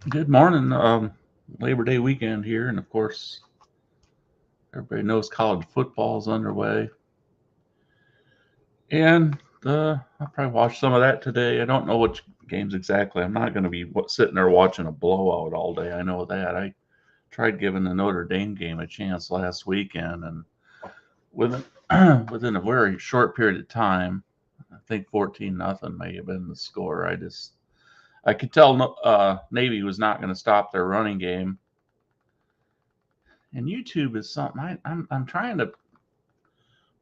Good morning. Labor Day weekend here, and of course, everybody knows college football is underway. And I'll probably watch some of that today. I don't know which games exactly. I'm not going to be sitting there watching a blowout all day. I know that. I tried giving the Notre Dame game a chance last weekend, and within within a very short period of time, I think 14-0 may have been the score. I could tell Navy was not going to stop their running game. And YouTube is something I'm trying to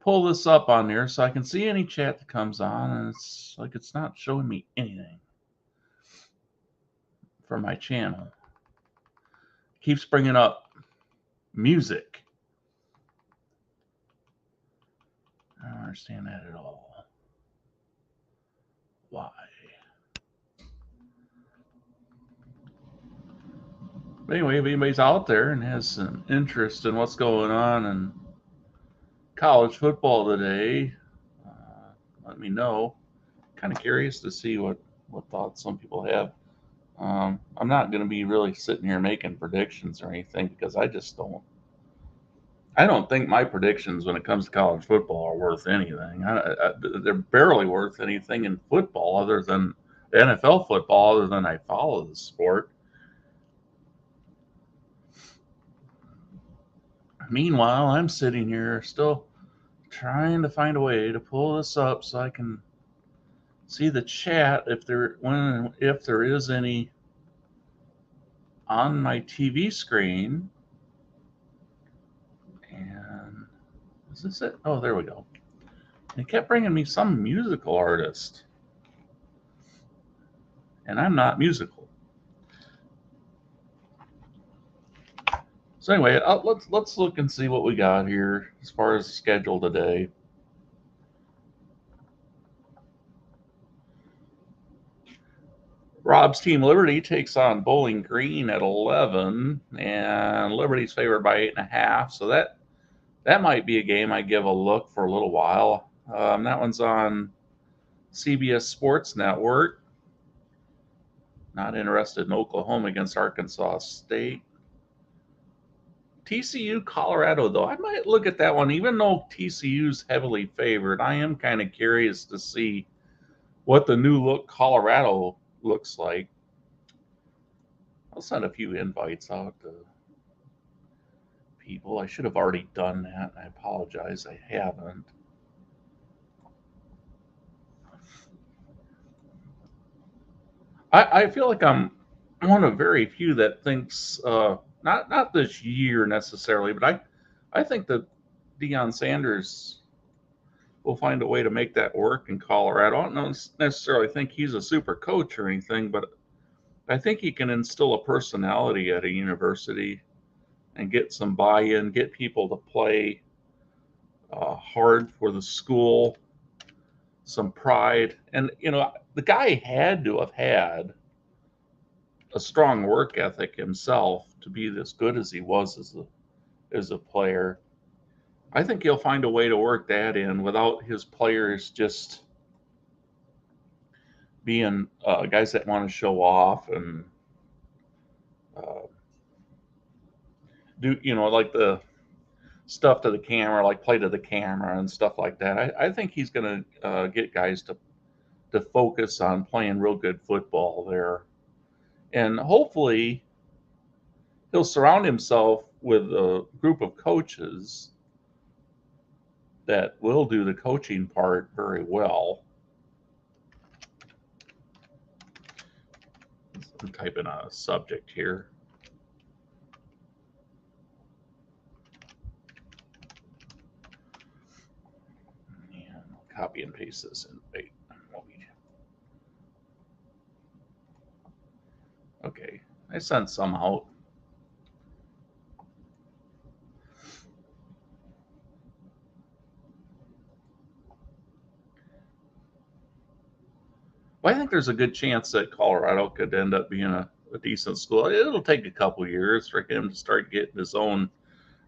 pull this up on there so I can see any chat that comes on, and it's like it's not showing me anything for my channel. It keeps bringing up music. I don't understand that at all. Why? But anyway, if anybody's out there and has some interest in what's going on in college football today, let me know. Kind of curious to see what thoughts some people have. I'm not going to be really sitting here making predictions or anything because I just don't. I don't think my predictions when it comes to college football are worth anything. They're barely worth anything in football other than NFL football, other than I follow the sport. Meanwhile, I'm sitting here still trying to find a way to pull this up so I can see the chat if there is any on my TV screen. And is this it? Oh, there we go. It kept bringing me some musical artist, and I'm not musical. So anyway, let's look and see what we got here as far as the schedule today. Rob's team Liberty takes on Bowling Green at 11, and Liberty's favored by 8.5. So that might be a game I give a look for a little while. That one's on CBS Sports Network. Not interested in Oklahoma against Arkansas State. TCU Colorado, though, I might look at that one, even though TCU's heavily favored. I am kind of curious to see what the new look Colorado looks like. I'll send a few invites out to people. I should have already done that. I apologize, I haven't. I feel like I'm one of very few that thinks not this year necessarily, but I think that Deion Sanders will find a way to make that work in Colorado. I don't necessarily think he's a super coach or anything, but I think he can instill a personality at a university and get some buy-in, get people to play hard for the school, some pride, and the guy had to have had a strong work ethic himself to be as good as he was as a player. I think he'll find a way to work that in without his players just being guys that want to show off and uh, do like the stuff to the camera, like play to the camera and stuff like that. I think he's going to get guys to focus on playing real good football there, and hopefully he'll surround himself with a group of coaches that will do the coaching part very well. I'm typing a subject here. And I'll copy and paste this in. Wait, okay, I sent some out. Well, I think there's a good chance that Colorado could end up being a decent school. It'll take a couple years for him to start getting his own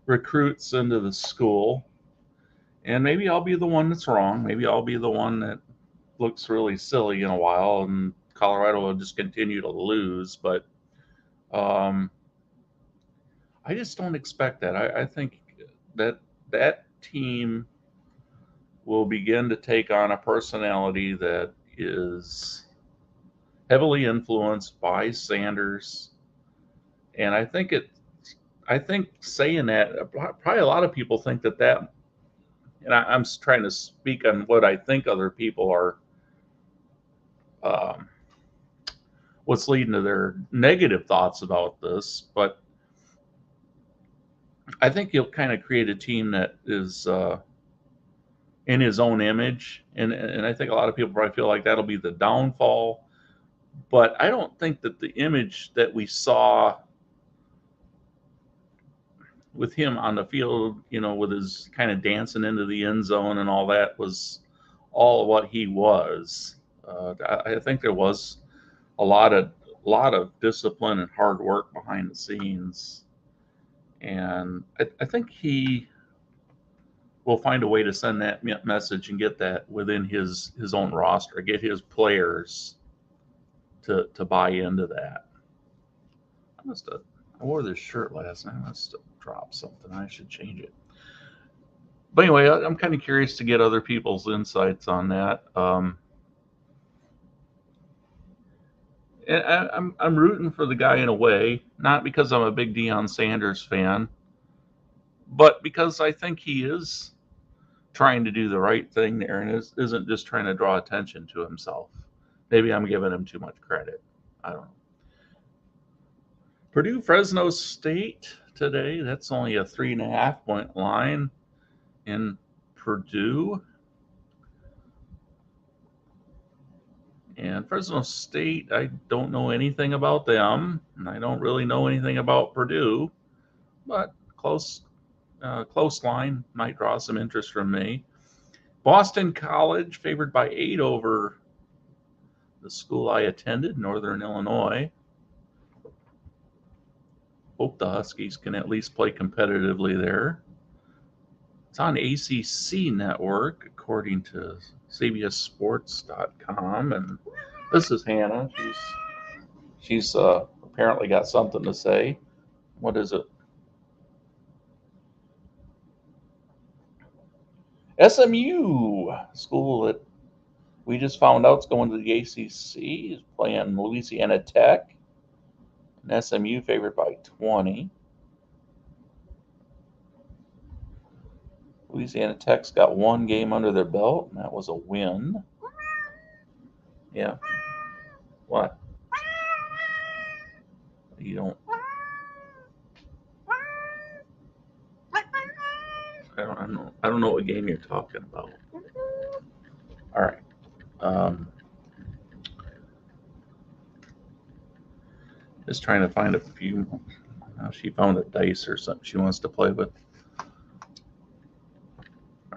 recruits into the school. And maybe I'll be the one that's wrong. Maybe I'll be the one that looks really silly in a while, and Colorado will just continue to lose. But Um, I just don't expect that. I think that that team will begin to take on a personality that is heavily influenced by Sanders. And I think saying that, probably a lot of people think that, and I'm trying to speak on what I think other people are, um, what's leading to their negative thoughts about this. But I think he'll kind of create a team that is in his own image, and I think a lot of people probably feel like that'll be the downfall. But I don't think that the image that we saw with him on the field, with his kind of dancing into the end zone and all that, was all what he was. I think there was a lot of discipline and hard work behind the scenes, and I think he will find a way to send that message and get that within his own roster, get his players to buy into that. I wore this shirt last night. I must have dropped something. I should change it. But anyway, I'm kind of curious to get other people's insights on that. And I'm rooting for the guy in a way, not because I'm a big Deion Sanders fan, but because I think he is trying to do the right thing there and isn't just trying to draw attention to himself. Maybe I'm giving him too much credit. I don't know. Purdue Fresno State today. That's only a 3.5 point line in Purdue. And Fresno State, I don't know anything about them, and I don't really know anything about Purdue, but close line might draw some interest from me. Boston College favored by 8 over the school I attended, Northern Illinois. Hope the Huskies can at least play competitively there. It's on ACC Network, according to CBSSports.com. And this is Hannah. She's apparently got something to say. What is it? SMU, school that we just found out is going to the ACC, is playing Louisiana Tech. And SMU favored by 20. Louisiana Tech's got one game under their belt, and that was a win. Yeah. What? You don't. I don't know what game you're talking about. All right. Just trying to find a few. She found a dice or something she wants to play with.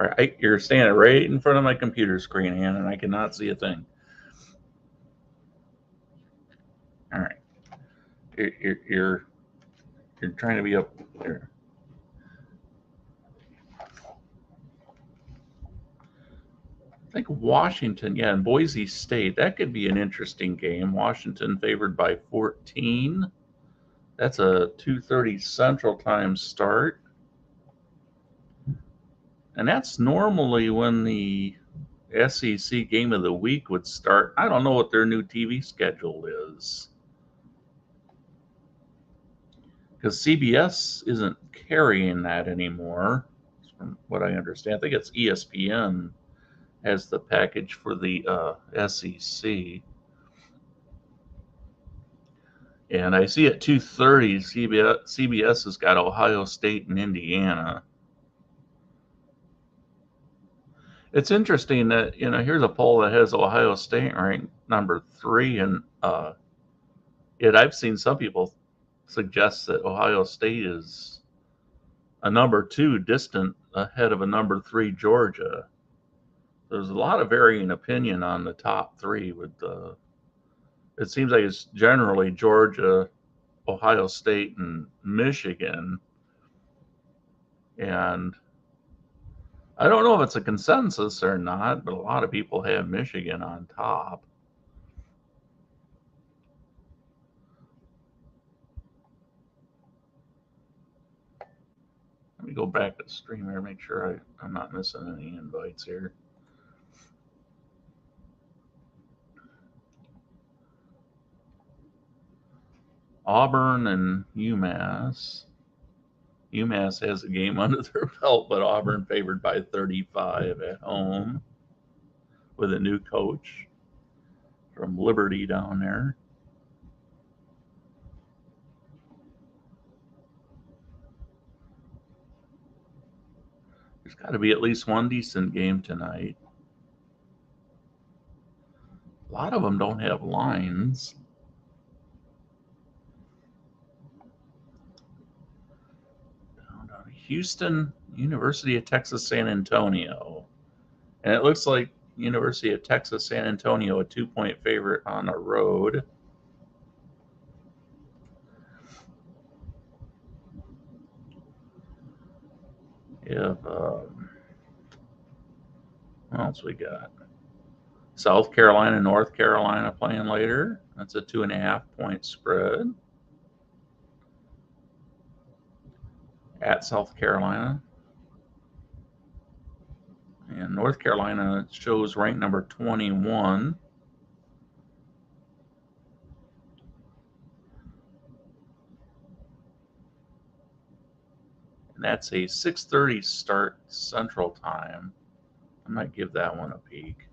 All right, you're standing right in front of my computer screen, Ann, and I cannot see a thing. All right, you're trying to be up there. I think Washington, yeah, and Boise State. That could be an interesting game. Washington favored by 14. That's a 2:30 Central Time start. And that's normally when the SEC game of the week would start. I don't know what their new TV schedule is, because CBS isn't carrying that anymore, from what I understand. I think it's ESPN has the package for the SEC. And I see at 2:30, CBS has got Ohio State and Indiana. It's interesting that, here's a poll that has Ohio State ranked number 3, and yet I've seen some people suggest that Ohio State is a number 2, distant ahead of a number 3 Georgia. There's a lot of varying opinion on the top 3. It seems like it's generally Georgia, Ohio State, and Michigan. And I don't know if it's a consensus or not, but a lot of people have Michigan on top. go back to the stream here, make sure I'm not missing any invites here. Auburn and UMass. UMass has a game under their belt, but Auburn favored by 35 at home with a new coach from Liberty down there. There's got to be at least one decent game tonight. A lot of them don't have lines. Down to Houston, University of Texas San Antonio. And it looks like University of Texas San Antonio, a 2-point favorite on the road. If what else we got? South Carolina, North Carolina playing later. That's a 2.5-point spread at South Carolina. And North Carolina shows ranked number 21. And that's a 6:30 start Central Time. I might give that one a peek.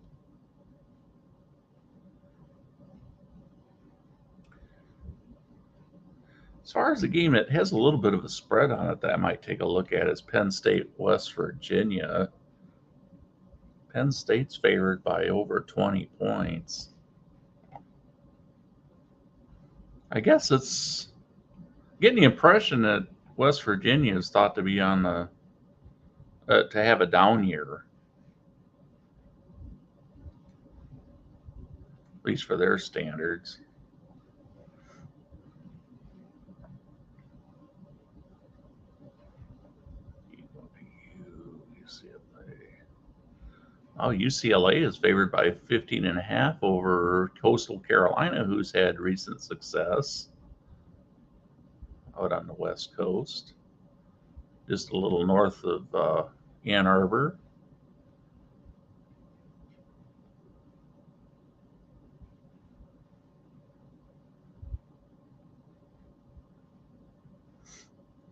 As far as the game that has a little bit of a spread on it that I might take a look at is Penn State, West Virginia. Penn State's favored by over 20 points. I guess it's getting the impression that West Virginia is thought to be on the to have a down year, at least for their standards. Oh, UCLA is favored by 15.5 over Coastal Carolina, who's had recent success out on the West Coast, just a little north of Ann Arbor.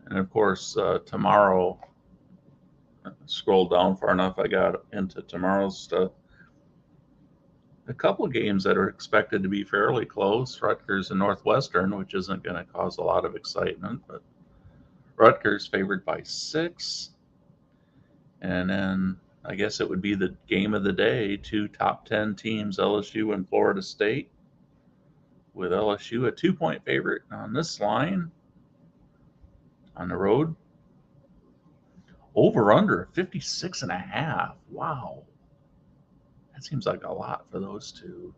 And of course, tomorrow, scroll down far enough, I got into tomorrow's stuff. A couple of games that are expected to be fairly close, Rutgers and Northwestern, which isn't going to cause a lot of excitement, but Rutgers favored by 6. And then I guess it would be the game of the day, 2 top 10 teams, LSU and Florida State, with LSU a 2-point favorite on this line on the road. Over under 56.5. Wow. That seems like a lot for those two.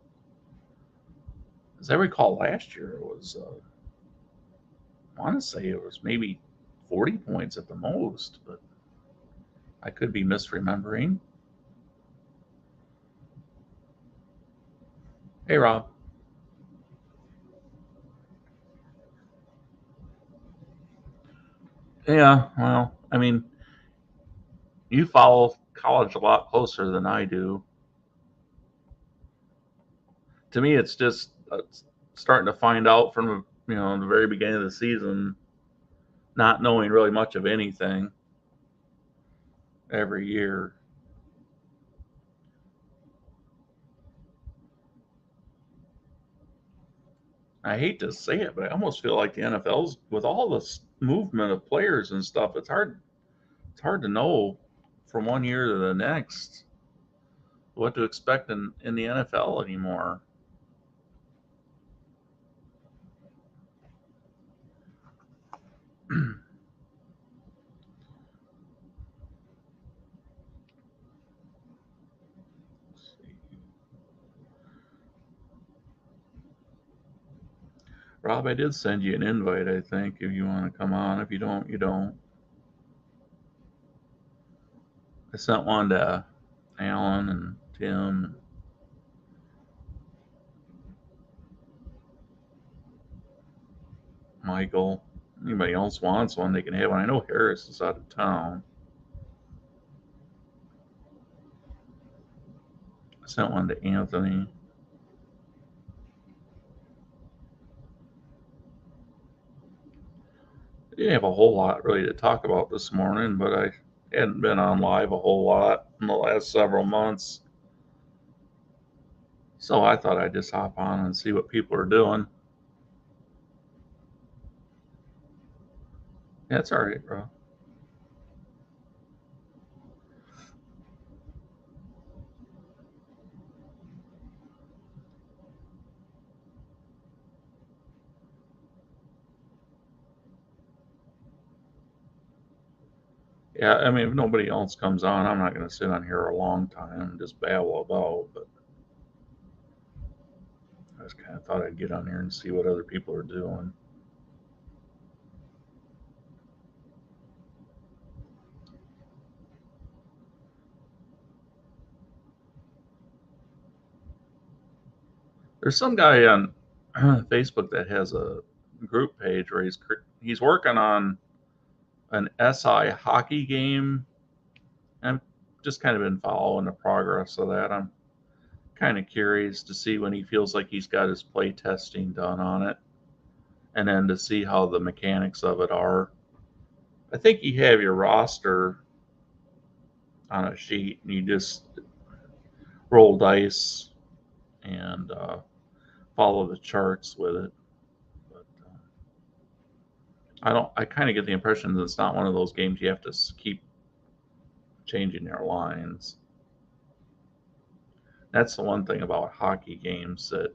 As I recall, last year it was, I want to say it was maybe 40 points at the most, but I could be misremembering. Hey, Rob. Yeah, well, I mean, you follow college a lot closer than I do. To me, it's just starting to find out from the very beginning of the season, not knowing really much of anything every year. I hate to say it, but I almost feel like the NFL's, with all this movement of players and stuff, it's hard to know from one year to the next what to expect in the NFL anymore. Rob, I did send you an invite, I think, if you want to come on. If you don't, you don't. I sent one to Alan and Tim. Michael, anybody else wants one, they can have one. I know Harris is out of town. I sent one to Anthony. I didn't have a whole lot really to talk about this morning, but I hadn't been on live a whole lot in the last several months. So I thought I'd just hop on and see what people are doing. That's all right, bro. Yeah, I mean, if nobody else comes on, I'm not going to sit on here a long time and just babble about, but I just kind of thought I'd get on here and see what other people are doing. There's some guy on Facebook that has a group page where he's working on an SI hockey game. I've just kind of been following the progress of that. I'm kind of curious to see when he feels like he's got his play testing done on it, and then to see how the mechanics of it are. I think you have your roster on a sheet, and you just roll dice and follow the charts with it. But I don't. I kind of get the impression that it's not one of those games you have to keep changing their lines. That's the one thing about hockey games that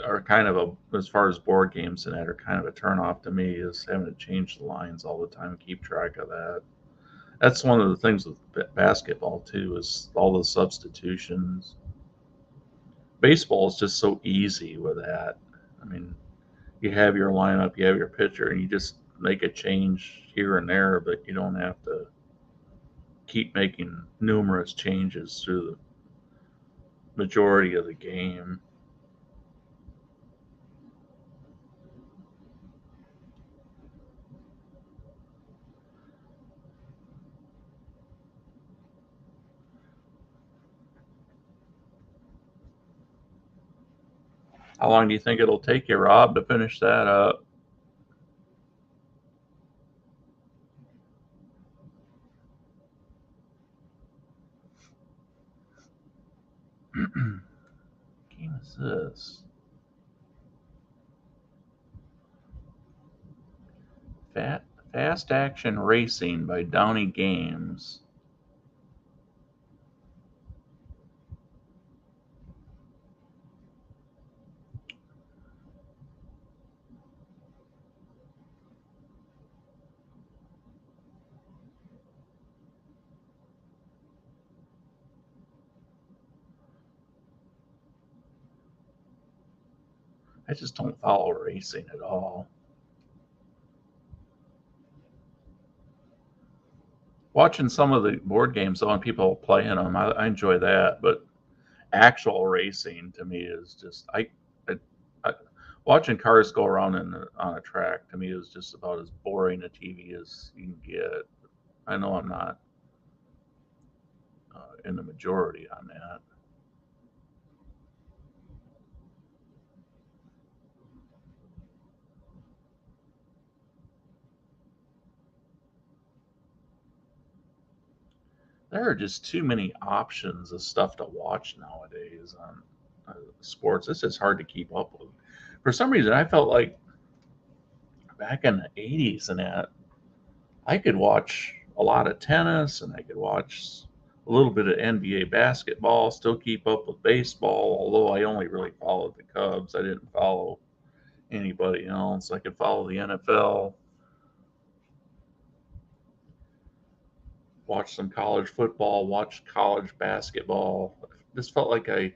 are kind of a, as far as board games and that, are kind of a turn off to me, is having to change the lines all the time and keep track of that. That's one of the things with basketball too, is all the substitutions. Baseball is just so easy with that. I mean, you have your lineup, you have your pitcher, and you just make a change here and there, but you don't have to keep making numerous changes through the majority of the game. How long do you think it'll take you, Rob, to finish that up? What game is this? Fat Fast Action Racing by Downey Games. I just don't follow racing at all. Watching some of the board games though, and people playing them, I enjoy that. But actual racing to me is just I watching cars go around on a track to me is just about as boring a TV as you can get. I know I'm not in the majority on that. There are just too many options of stuff to watch nowadays on sports. It's just hard to keep up with. For some reason, I felt like back in the '80s and that I could watch a lot of tennis and I could watch a little bit of NBA basketball, still keep up with baseball, although I only really followed the Cubs. I didn't follow anybody else. I could follow the NFL, watch some college football, watch college basketball. Just felt like I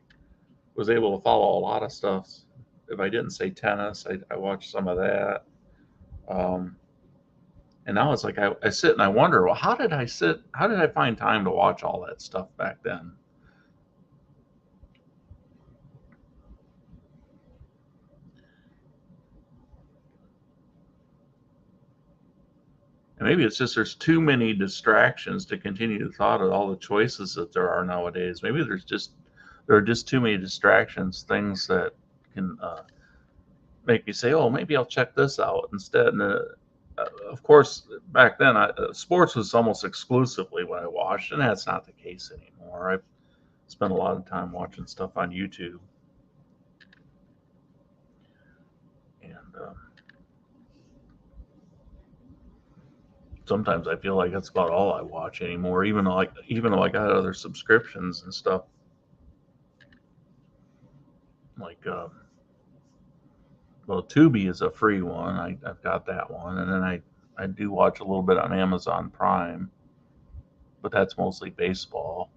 was able to follow a lot of stuff. If I didn't say tennis, I watched some of that. Um, and now it's like I sit and I wonder, well, how did I sit? How did I find time to watch all that stuff back then? And maybe it's just there's too many distractions to continue the thought of all the choices that there are nowadays. Maybe there are just too many distractions, things that can make me say, "Oh, maybe I'll check this out instead." And of course, back then, sports was almost exclusively what I watched, and that's not the case anymore. I've spent a lot of time watching stuff on YouTube, and sometimes I feel like that's about all I watch anymore. Even though I got other subscriptions and stuff, like well, Tubi is a free one. I've got that one, and then I do watch a little bit on Amazon Prime, but that's mostly baseball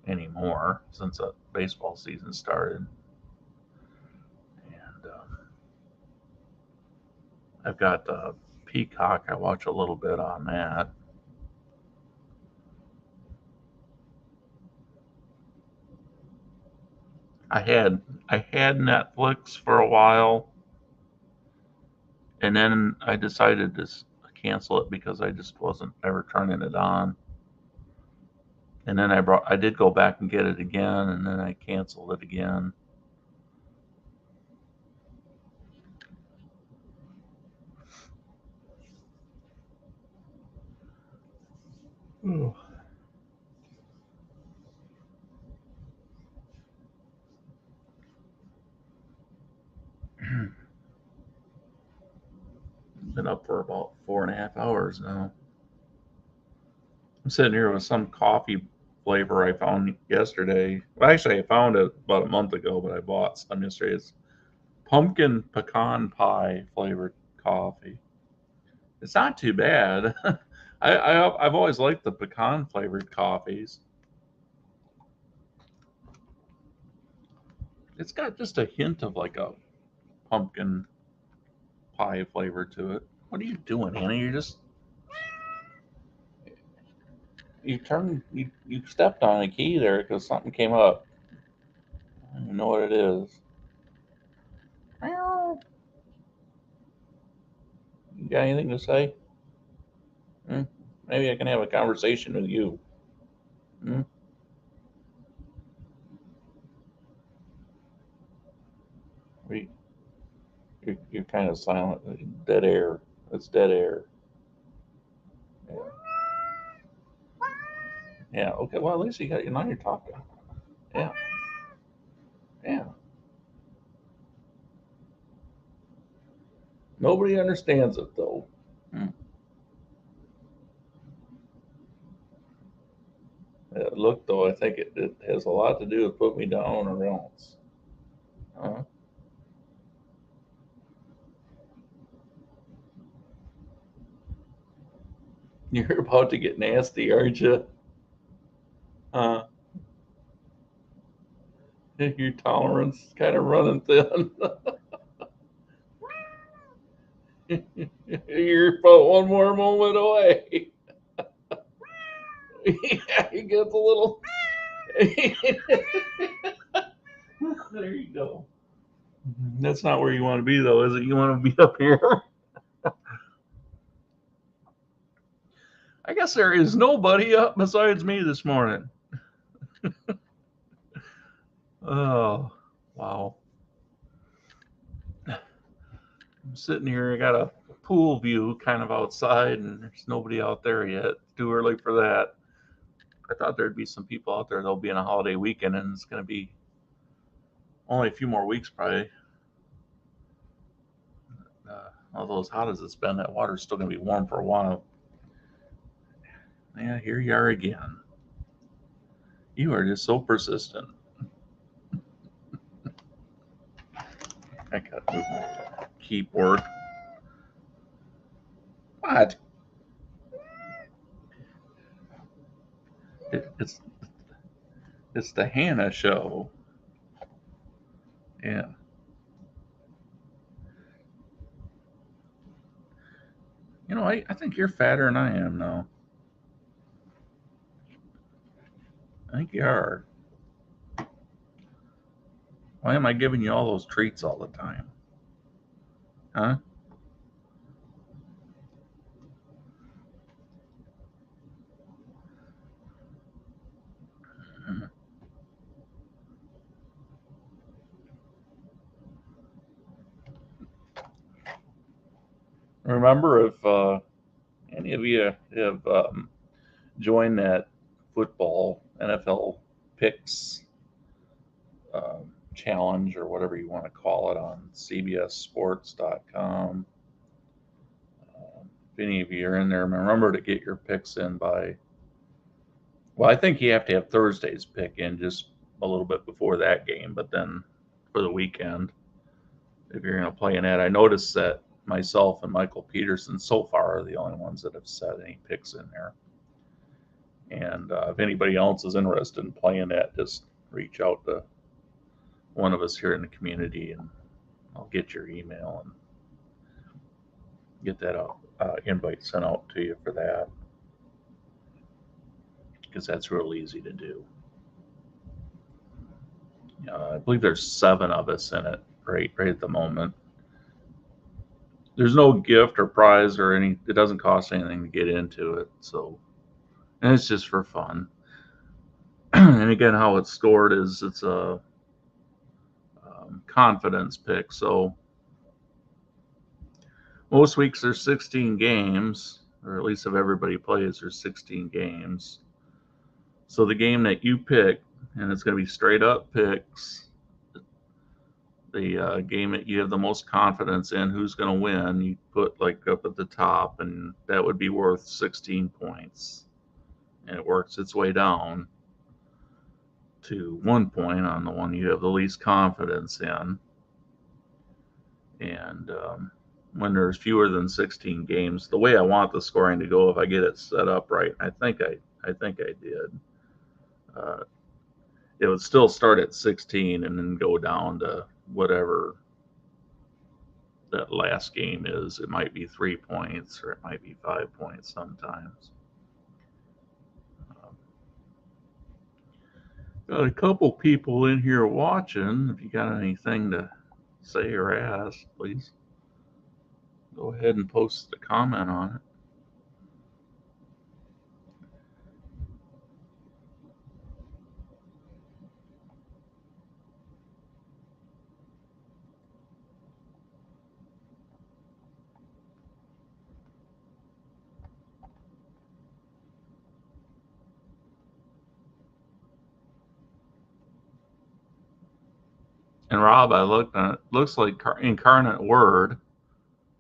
anymore since the baseball season started. And I've got Peacock. I watch a little bit on that. I had Netflix for a while, and then I decided to cancel it because I just wasn't ever turning it on. And then I did go back and get it again, and then I canceled it again. Oh. Been up for about 4.5 hours now. I'm sitting here with some coffee flavor I found yesterday. Well, actually, I found it about a month ago, but I bought some yesterday. It's pumpkin pecan pie flavored coffee. It's not too bad. I've always liked the pecan flavored coffees. It's got just a hint of like a pumpkin pie flavor to it. What are you doing, Annie? You stepped on a key there because something came up. I don't know what it is. You got anything to say? Hmm? Maybe I can have a conversation with you. Hmm? We, you're kind of silent. Dead air. It's dead air. Yeah. Yeah. Okay. Well, at least you got now you're talking. Yeah. Yeah. Nobody understands it though. Hmm. Look though, I think it has a lot to do with put me down or else. Uh, you're about to get nasty, aren't you? Uh, your tolerance is kind of running thin. You're about one more moment away. Yeah, he gets a little. There you go. That's not where you want to be, though, is it? You want to be up here. I guess there is nobody up besides me this morning. Oh, wow. I'm sitting here. I got a pool view kind of outside, and there's nobody out there yet. Too early for that. I thought there'd be some people out there. They'll be in a holiday weekend, and it's going to be only a few more weeks, probably. Although as hot as it's been, that water's still going to be warm for a while. Yeah, here you are again. You are just so persistent. I got to move my keyboard. What? It's the Hannah show. Yeah. I think you're fatter than I am now. I think you are. Why am I giving you all those treats all the time? Huh? Remember, if any of you have joined that football NFL picks challenge or whatever you want to call it on cbssports.com. If any of you are in there, remember to get your picks in by, well, I think you have to have Thursday's pick in just a little bit before that game, but then for the weekend, if you're going to play in that, I noticed that myself and Michael Peterson so far are the only ones that have set any picks in there. And if anybody else is interested in playing that, just reach out to one of us here in the community, and I'll get your email and get that invite sent out to you for that, because that's real easy to do. I believe there's 7 of us in it right at the moment. There's no gift or prize or any. It doesn't cost anything to get into it, so, and it's just for fun. And again, how it's scored is it's a confidence pick. So most weeks there's 16 games, or at least if everybody plays, there's 16 games. So the game that you pick, and it's going to be straight up picks, the game that you have the most confidence in, who's going to win, you put like up at the top, and that would be worth 16 points. And it works its way down to 1 point on the one you have the least confidence in. And when there's fewer than 16 games, the way I want the scoring to go, if I get it set up right, I think I did. It would still start at 16 and then go down to whatever that last game is. It might be 3 points or it might be 5 points sometimes. Got a couple people in here watching. If you got anything to say or ask, please go ahead and post a comment on it. And Rob, I looked at it, looks like Incarnate Word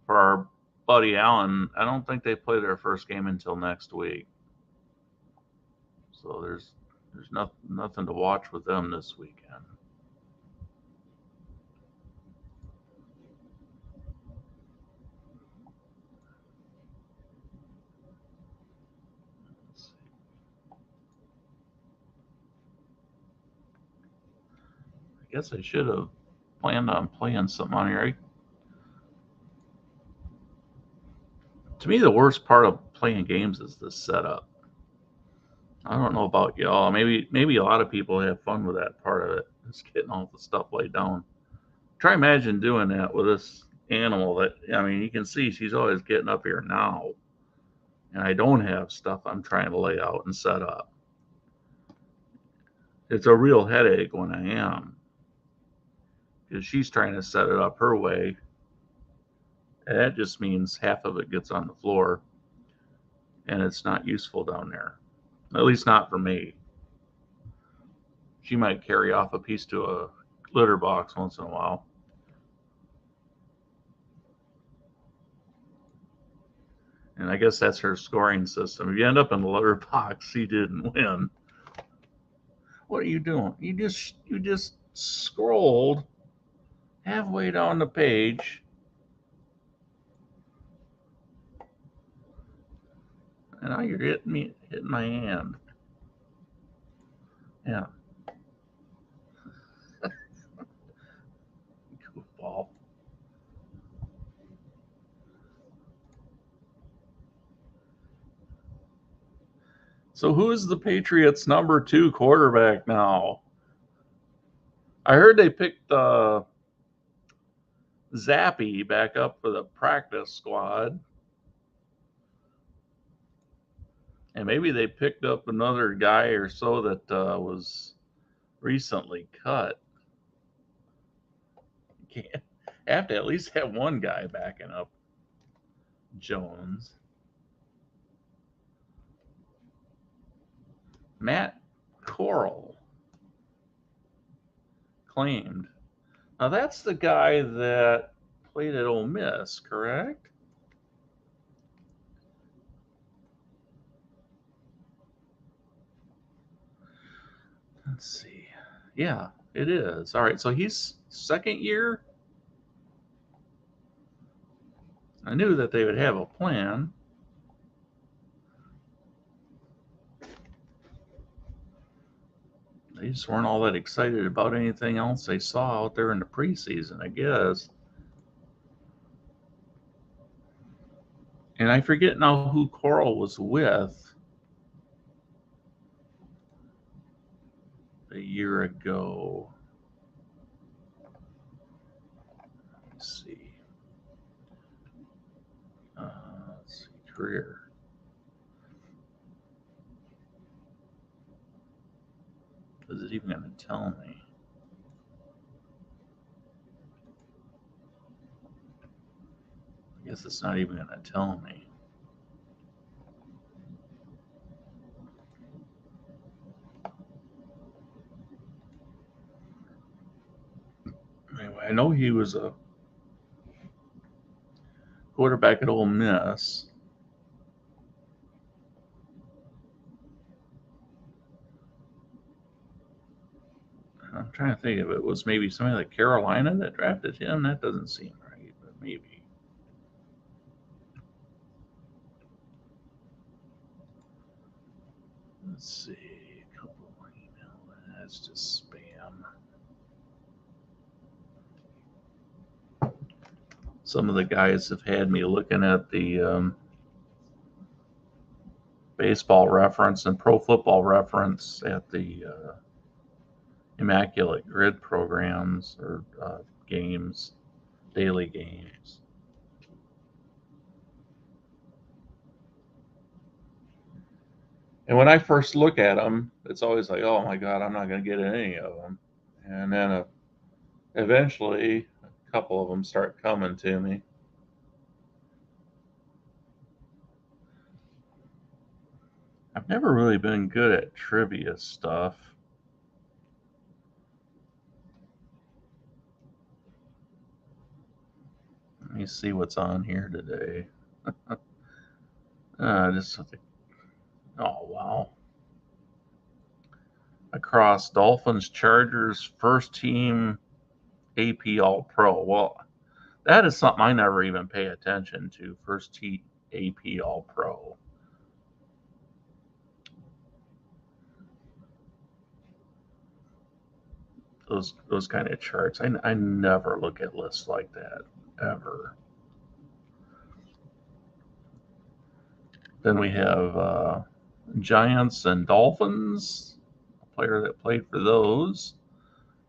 for our buddy Allen. I don't think they play their first game until next week. So there's nothing to watch with them this weekend. I guess I should have planned on playing something on here. To me, the worst part of playing games is the setup. I don't know about y'all. Maybe a lot of people have fun with that part of it, just getting all the stuff laid down. Try imagine doing that with this animal that, I mean, you can see she's always getting up here now, and I don't have stuff I'm trying to lay out and set up. It's a real headache when I am, because she's trying to set it up her way, and that just means half of it gets on the floor, and it's not useful down there. At least not for me. She might carry off a piece to a litter box once in a while. And I guess that's her scoring system. If you end up in the litter box, she didn't win. What are you doing? You just scrolled halfway down the page. And now you're hitting my hand. Yeah. Goofball. So who is the Patriots' number 2 quarterback now? I heard they picked Zappy back up for the practice squad. And maybe they picked up another guy or so that was recently cut. You can't have to at least have one guy backing up. Jones. Matt Corral claimed. Now that's the guy that played at Ole Miss, correct? Let's see. Yeah, it is. All right, so he's second year. I knew that they would have a plan. They just weren't all that excited about anything else they saw out there in the preseason, I guess. And I forget now who Corral was with a year ago. Let's see. Let's see. Career. Is it even going to tell me? I guess it's not even going to tell me. Anyway, I know he was a quarterback at Ole Miss. I'm trying to think if it was maybe somebody like Carolina that drafted him. That doesn't seem right, but maybe. Let's see. A couple more email. That's just spam. Some of the guys have had me looking at the baseball reference and pro football reference at the Immaculate Grid programs or games, daily games. And when I first look at them, it's always like, oh my God, I'm not going to get any of them. And then eventually, a couple of them start coming to me. I've never really been good at trivia stuff. Let me see what's on here today. Just oh wow. Across Dolphins, Chargers, first team AP All Pro. Well, that is something I never even pay attention to. First team AP All Pro. Those kind of charts. I never look at lists like that ever. Then we have Giants and Dolphins, a player that played for those.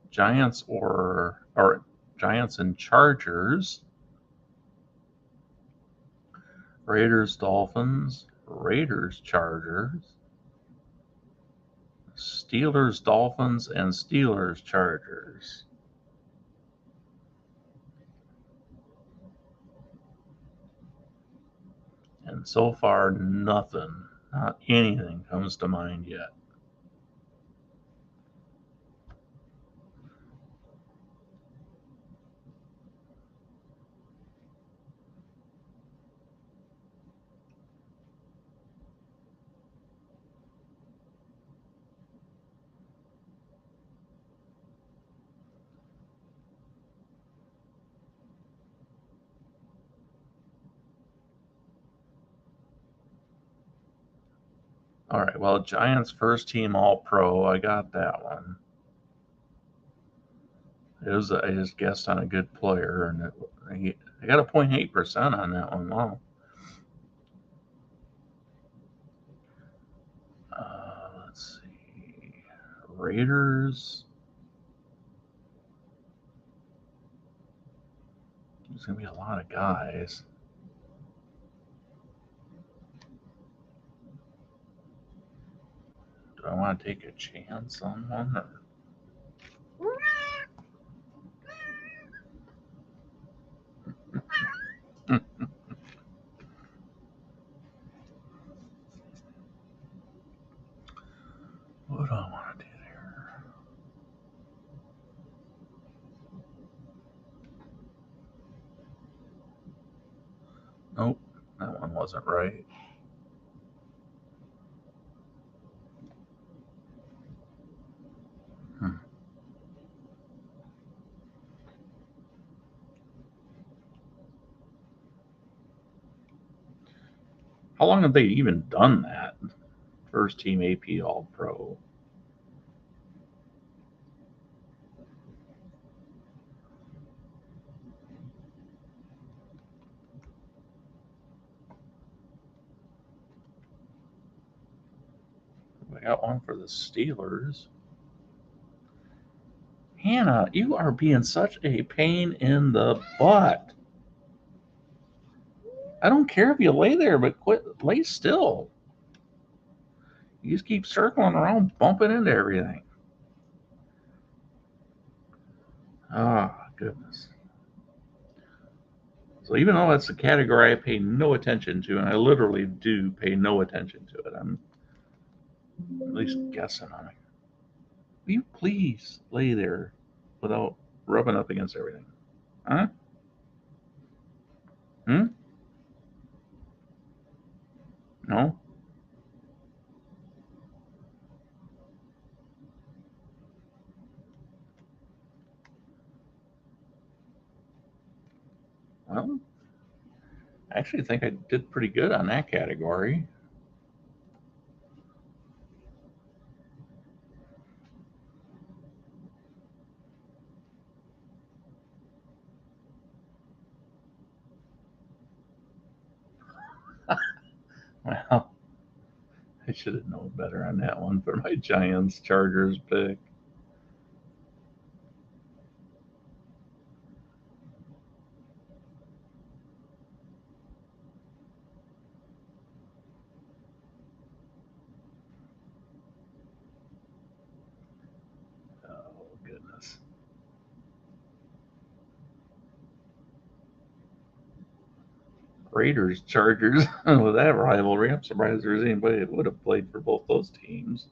Giants or Giants and Chargers. Raiders, Dolphins, Raiders, Chargers, Steelers, Dolphins, and Steelers, Chargers. And so far, nothing, not anything comes to mind yet. All right, well, Giants first team All Pro, I got that one. I just guessed on a good player, and I got a 0.8% on that one. Wow. Let's see. Raiders. There's going to be a lot of guys. Do I want to take a chance on one? Nope, that one wasn't right. Hmm. How long have they even done that? First team AP All Pro. We got one for the Steelers. Hannah, you are being such a pain in the butt. I don't care if you lay there, but quit, lay still. You just keep circling around, bumping into everything. Oh, goodness. So even though that's a category I pay no attention to, and I literally do pay no attention to it, I'm at least guessing on it. Will you please lay there without rubbing up against everything? Huh? Hmm? No? Well, I actually think I did pretty good on that category. Well, I should have known better on that one for my Giants Chargers pick. Oh, goodness. Raiders, Chargers, with that rivalry, I'm surprised there's anybody that would have played for both those teams.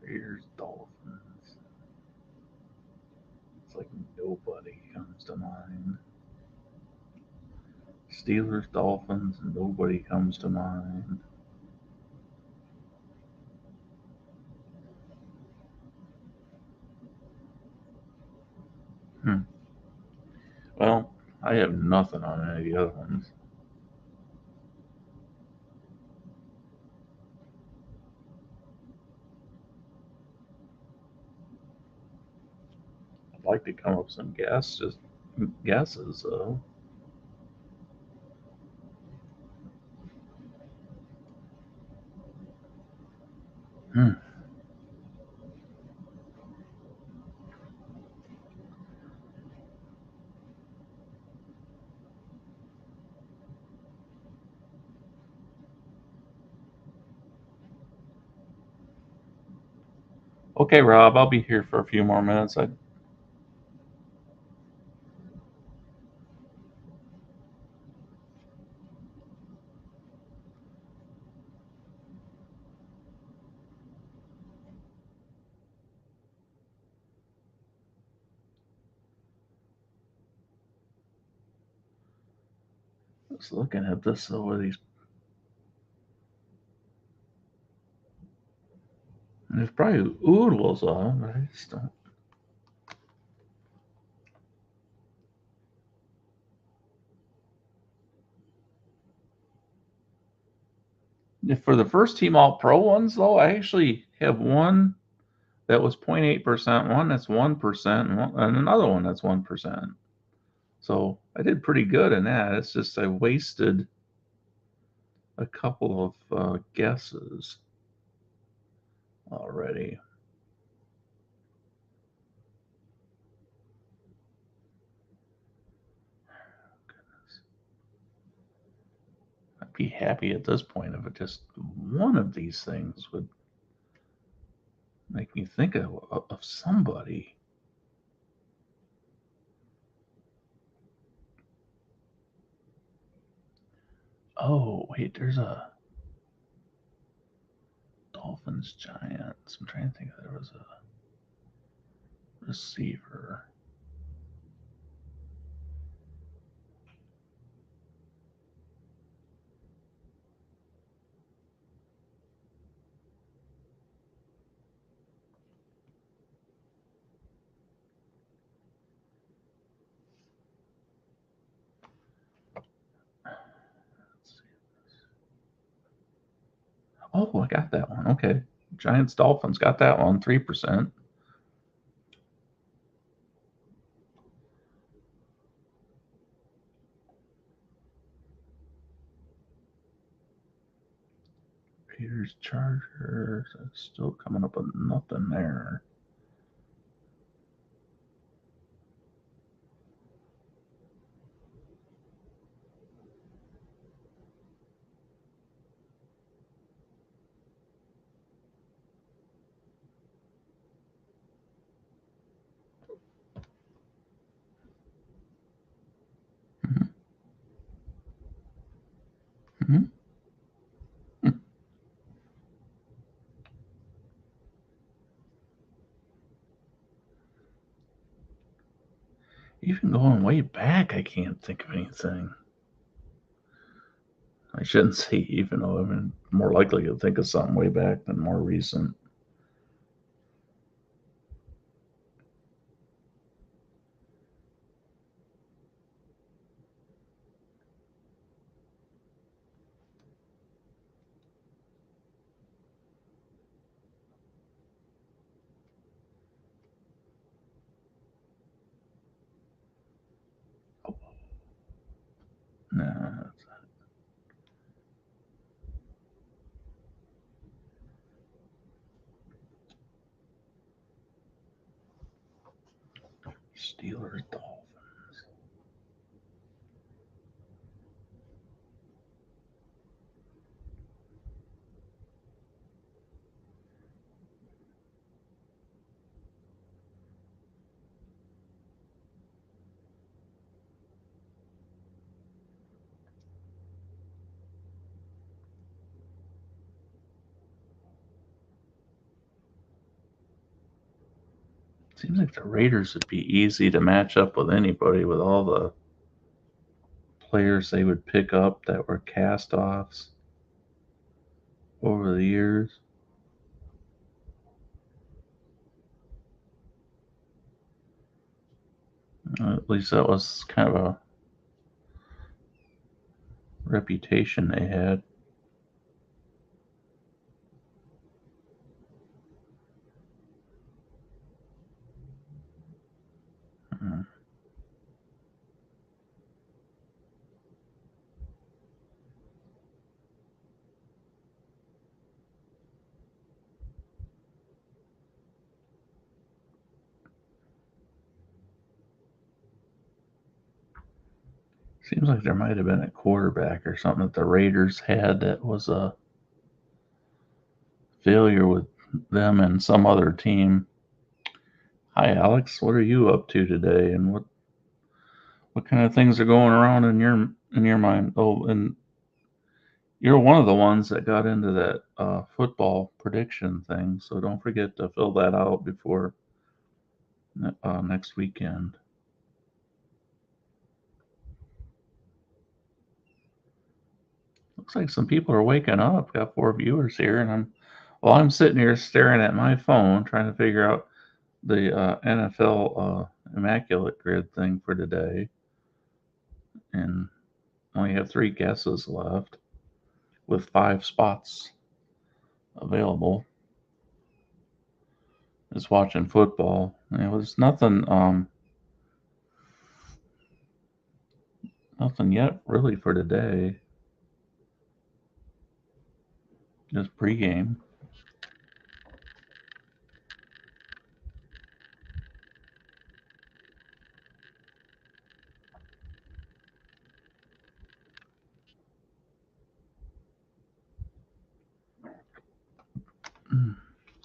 Raiders, Dolphins. It's like nobody comes to mind. Steelers, Dolphins, nobody comes to mind. Hmm. Well, I have nothing on any of the other ones. I'd like to come up with some just guesses though. Hmm. Okay, Rob, I'll be here for a few more minutes. I was looking at this over these. There's probably oodles of them, but I just don't. For the first team all pro ones, though, I actually have one that was 0.8%, one that's 1%, and another one that's 1%. So I did pretty good in that. It's just I wasted a couple of guesses already. I'd be happy at this point if it just one of these things would make me think of somebody. Oh, wait, there's a Dolphins, Giants. I'm trying to think if there was a receiver. Oh, I got that one. Okay. Giants, Dolphins, got that one. 3%. Raiders, Chargers. It's still coming up with nothing there. Mm-hmm. Even going way back, I can't think of anything. I shouldn't say even though I'm more likely to think of something way back than more recent. No. Steelers, Dolphins. Seems like the Raiders would be easy to match up with anybody with all the players they would pick up that were cast offs over the years. At least that was kind of a reputation they had. Hmm. Seems like there might have been a quarterback or something that the Raiders had that was a failure with them and some other team. Hi, Alex. What are you up to today? And what kind of things are going around in your mind? Oh, and you're one of the ones that got into that football prediction thing, so don't forget to fill that out before next weekend. Looks like some people are waking up. Got 4 viewers here, and I'm sitting here staring at my phone trying to figure out the NFL immaculate grid thing for today, and only have 3 guesses left with 5 spots available. Is watching football. There's nothing yet really for today. Just pregame.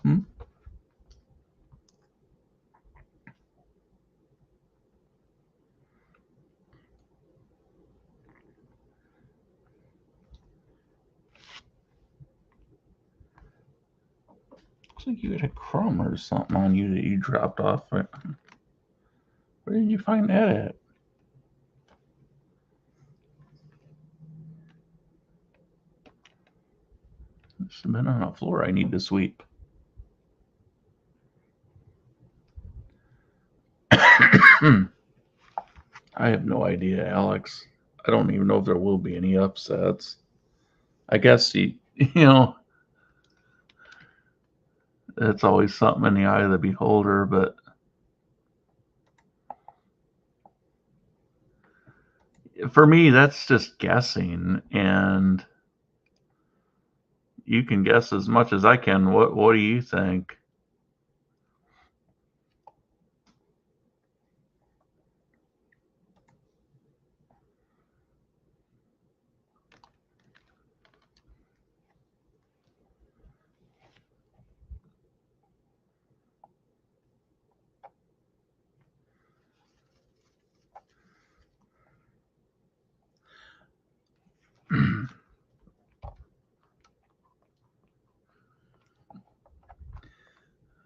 Hmm? like you had a crumb or something on you that you dropped off. Where did you find that at? It's been on a floor I need to sweep. I have no idea, Alex. I don't even know if there will be any upsets. I guess it's always something in the eye of the beholder, but for me, that's just guessing, and you can guess as much as I can. What do you think?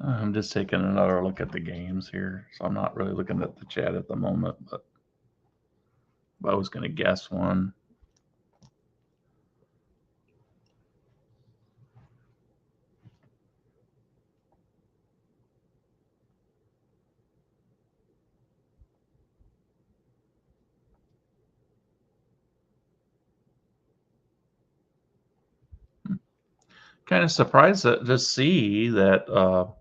I'm just taking another look at the games here, so I'm not really looking at the chat at the moment, but if I was going to guess one. Kind of surprised to see that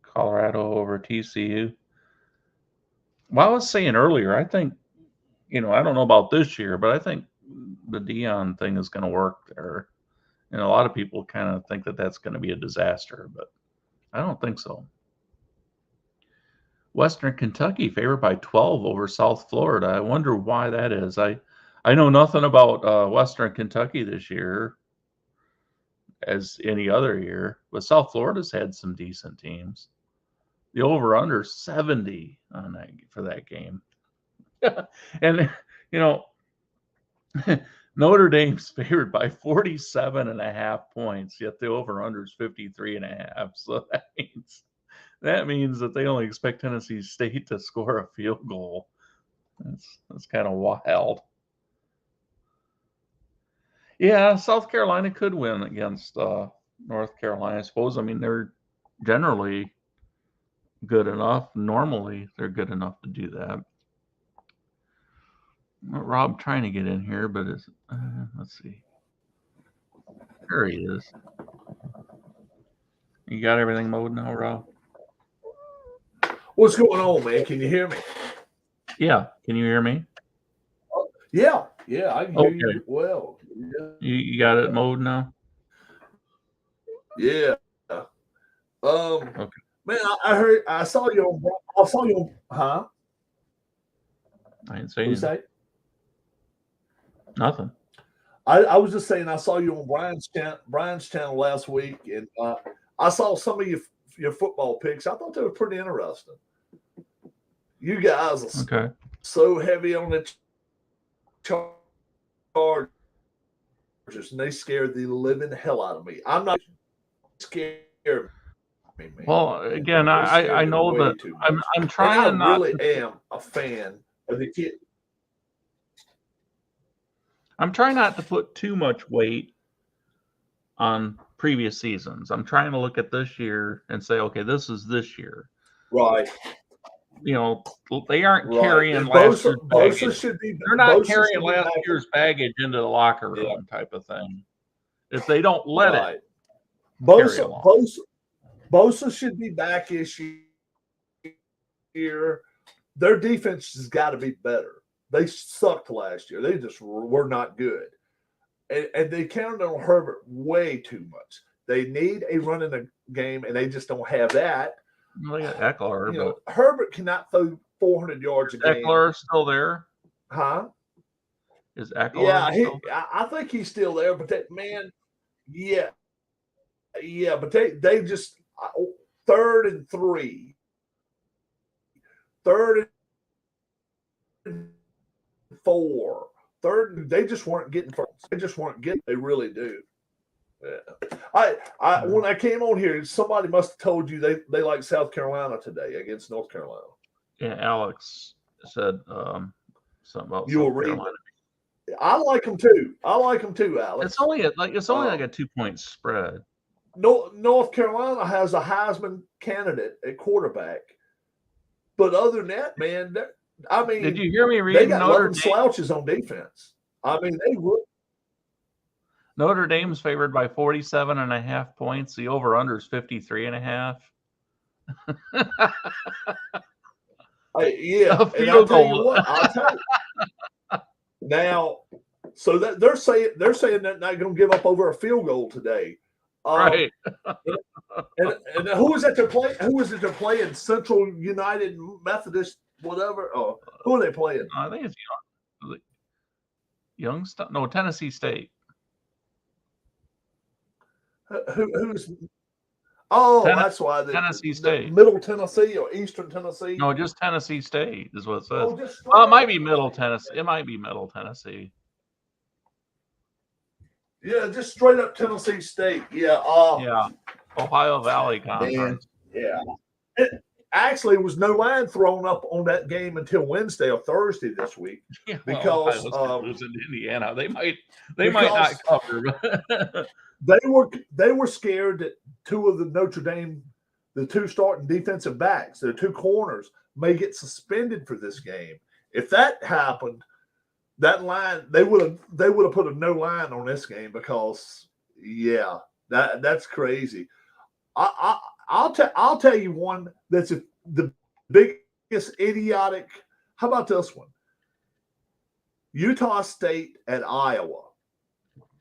Colorado over TCU. Well, I was saying earlier, I think, I don't know about this year, but I think the Deion thing is going to work there. And a lot of people kind of think that that's going to be a disaster, but I don't think so. Western Kentucky favored by 12 over South Florida. I wonder why that is. I know nothing about Western Kentucky this year as any other year, but South Florida's had some decent teams. The over-under 70 on that for that game. And Notre Dame's favored by 47.5 points, yet the over-under is 53.5. So that means that they only expect Tennessee State to score a field goal. That's kind of wild. Yeah, South Carolina could win against North Carolina, I suppose. I mean, they're generally good enough. Normally, they're good enough to do that. Rob trying to get in here, but let's see. There he is. You got everything mowed now, Rob? What's going on, man? Can you hear me? Yeah. Can you hear me? Yeah, I can hear you well. Yeah. You got it mowed now? Yeah. Okay. Man, I saw you on, huh? I didn't say anything. Nothing. I was just saying I saw you on Brian's channel last week, and I saw some of your football picks. I thought they were pretty interesting. You guys are so heavy on the Chargers, and they scared the living hell out of me. I'm not scared. Man. Well, again, I know that I'm trying. And I really am a fan of the kid. I'm trying not to put too much weight on previous seasons. I'm trying to look at this year and say, okay, this is this year. Right. They aren't carrying last year's baggage. They're not carrying last year's baggage into the locker room type of thing. If they don't let it carry along. Bosa should be back this year. Their defense has got to be better. They sucked last year. They just were not good. And they counted on Herbert way too much. They need a run in the game, and they just don't have that. Look at Eckler. Herbert cannot throw 400 yards a game. Eckler still there? Huh? Is Eckler still there? I think he's still there, but that man, but they just 3rd and 3. 3rd and 4. They just weren't getting first. They just weren't getting. They really do. When I came on here, somebody must have told you they like South Carolina today against North Carolina. Yeah, Alex said something about You were South reading Carolina. I like them too. Alex. It's only like a 2-point spread. North Carolina has a Heisman candidate at quarterback, but other than that, man, I mean, did you hear me reading? They got Notre Dame slouches on defense. I mean, they would. Notre Dame's favored by 47.5 points. The over/under is 53.5. Yeah, and I'll tell you what. Now, so that they're saying they're not going to give up over a field goal today. Right. and who is it to play? Who is it to play in Central United Methodist, whatever? Oh, who are they playing? I think it's Youngstown. No, Tennessee State. Who's? Oh, that's why Tennessee State, Middle Tennessee or Eastern Tennessee. No, just Tennessee State is what it says. Oh, it might be Middle Tennessee. It might be Middle Tennessee. Yeah, just straight up Tennessee State. Yeah. Yeah. Ohio Valley Conference. Yeah. It actually was no line thrown up on that game until Wednesday or Thursday this week. Yeah, because losing to Indiana. They might not cover. They were scared that two of the Notre Dame, the two starting defensive backs, their two corners, may get suspended for this game. If that happened, that line they would have put a no line on this game because that's crazy. I'll tell you one that's the biggest idiotic. How about this one? Utah State at Iowa.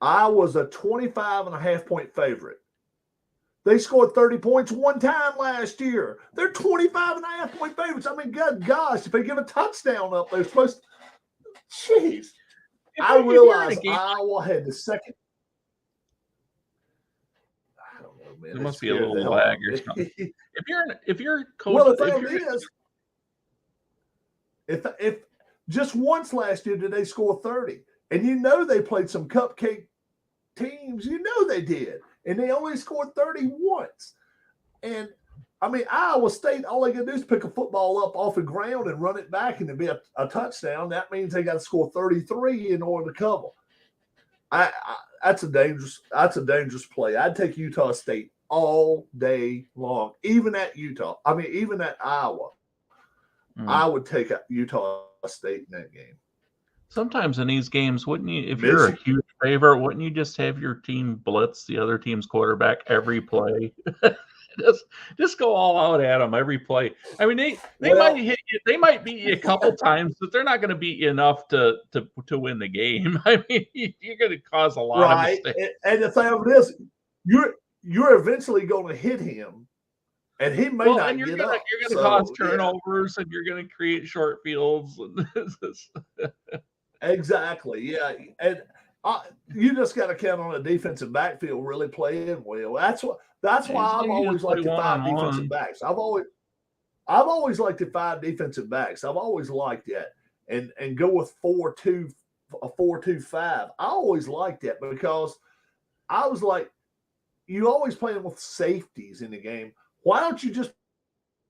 Iowa's a 25.5-point favorite. They scored 30 points one time last year. They're 25.5-point favorites. I mean, good gosh, if they give a touchdown up, they're supposed to. Jeez. I realized Iowa had the second. I don't know, man. There must be a little lag or something. If you're coach, well, the thing is, if just once last year did they score 30, and you know they played some cupcake teams, you know they did, and they only scored 30 once. And I mean, Iowa State, all they got to do is pick a football up off the ground and run it back, and it'd be a touchdown. That means they got to score 33 in order to cover. That's a dangerous play. I'd take Utah State all day long, even at Utah. I mean, even at Iowa, I would take Utah State in that game. Sometimes in these games, wouldn't you, if you're a huge favorite, wouldn't you just have your team blitz the other team's quarterback every play? just go all out at them every play. I mean, they might hit you, they might beat you a couple times, but they're not going to beat you enough to win the game. I mean, you're going to cause a lot of mistakes. And the thing of this, you're eventually going to hit him, and he may not get up. You're going to cause turnovers, and you're going to create short fields. Exactly, yeah, and you just got to count on a defensive backfield really playing well. That's why I've always liked the 5 defensive backs. I've always liked the 5 defensive backs. I've always liked that, and go with 4-2, a 4-2-5. I always liked that because I was like, you always playing with safeties in the game. Why don't you just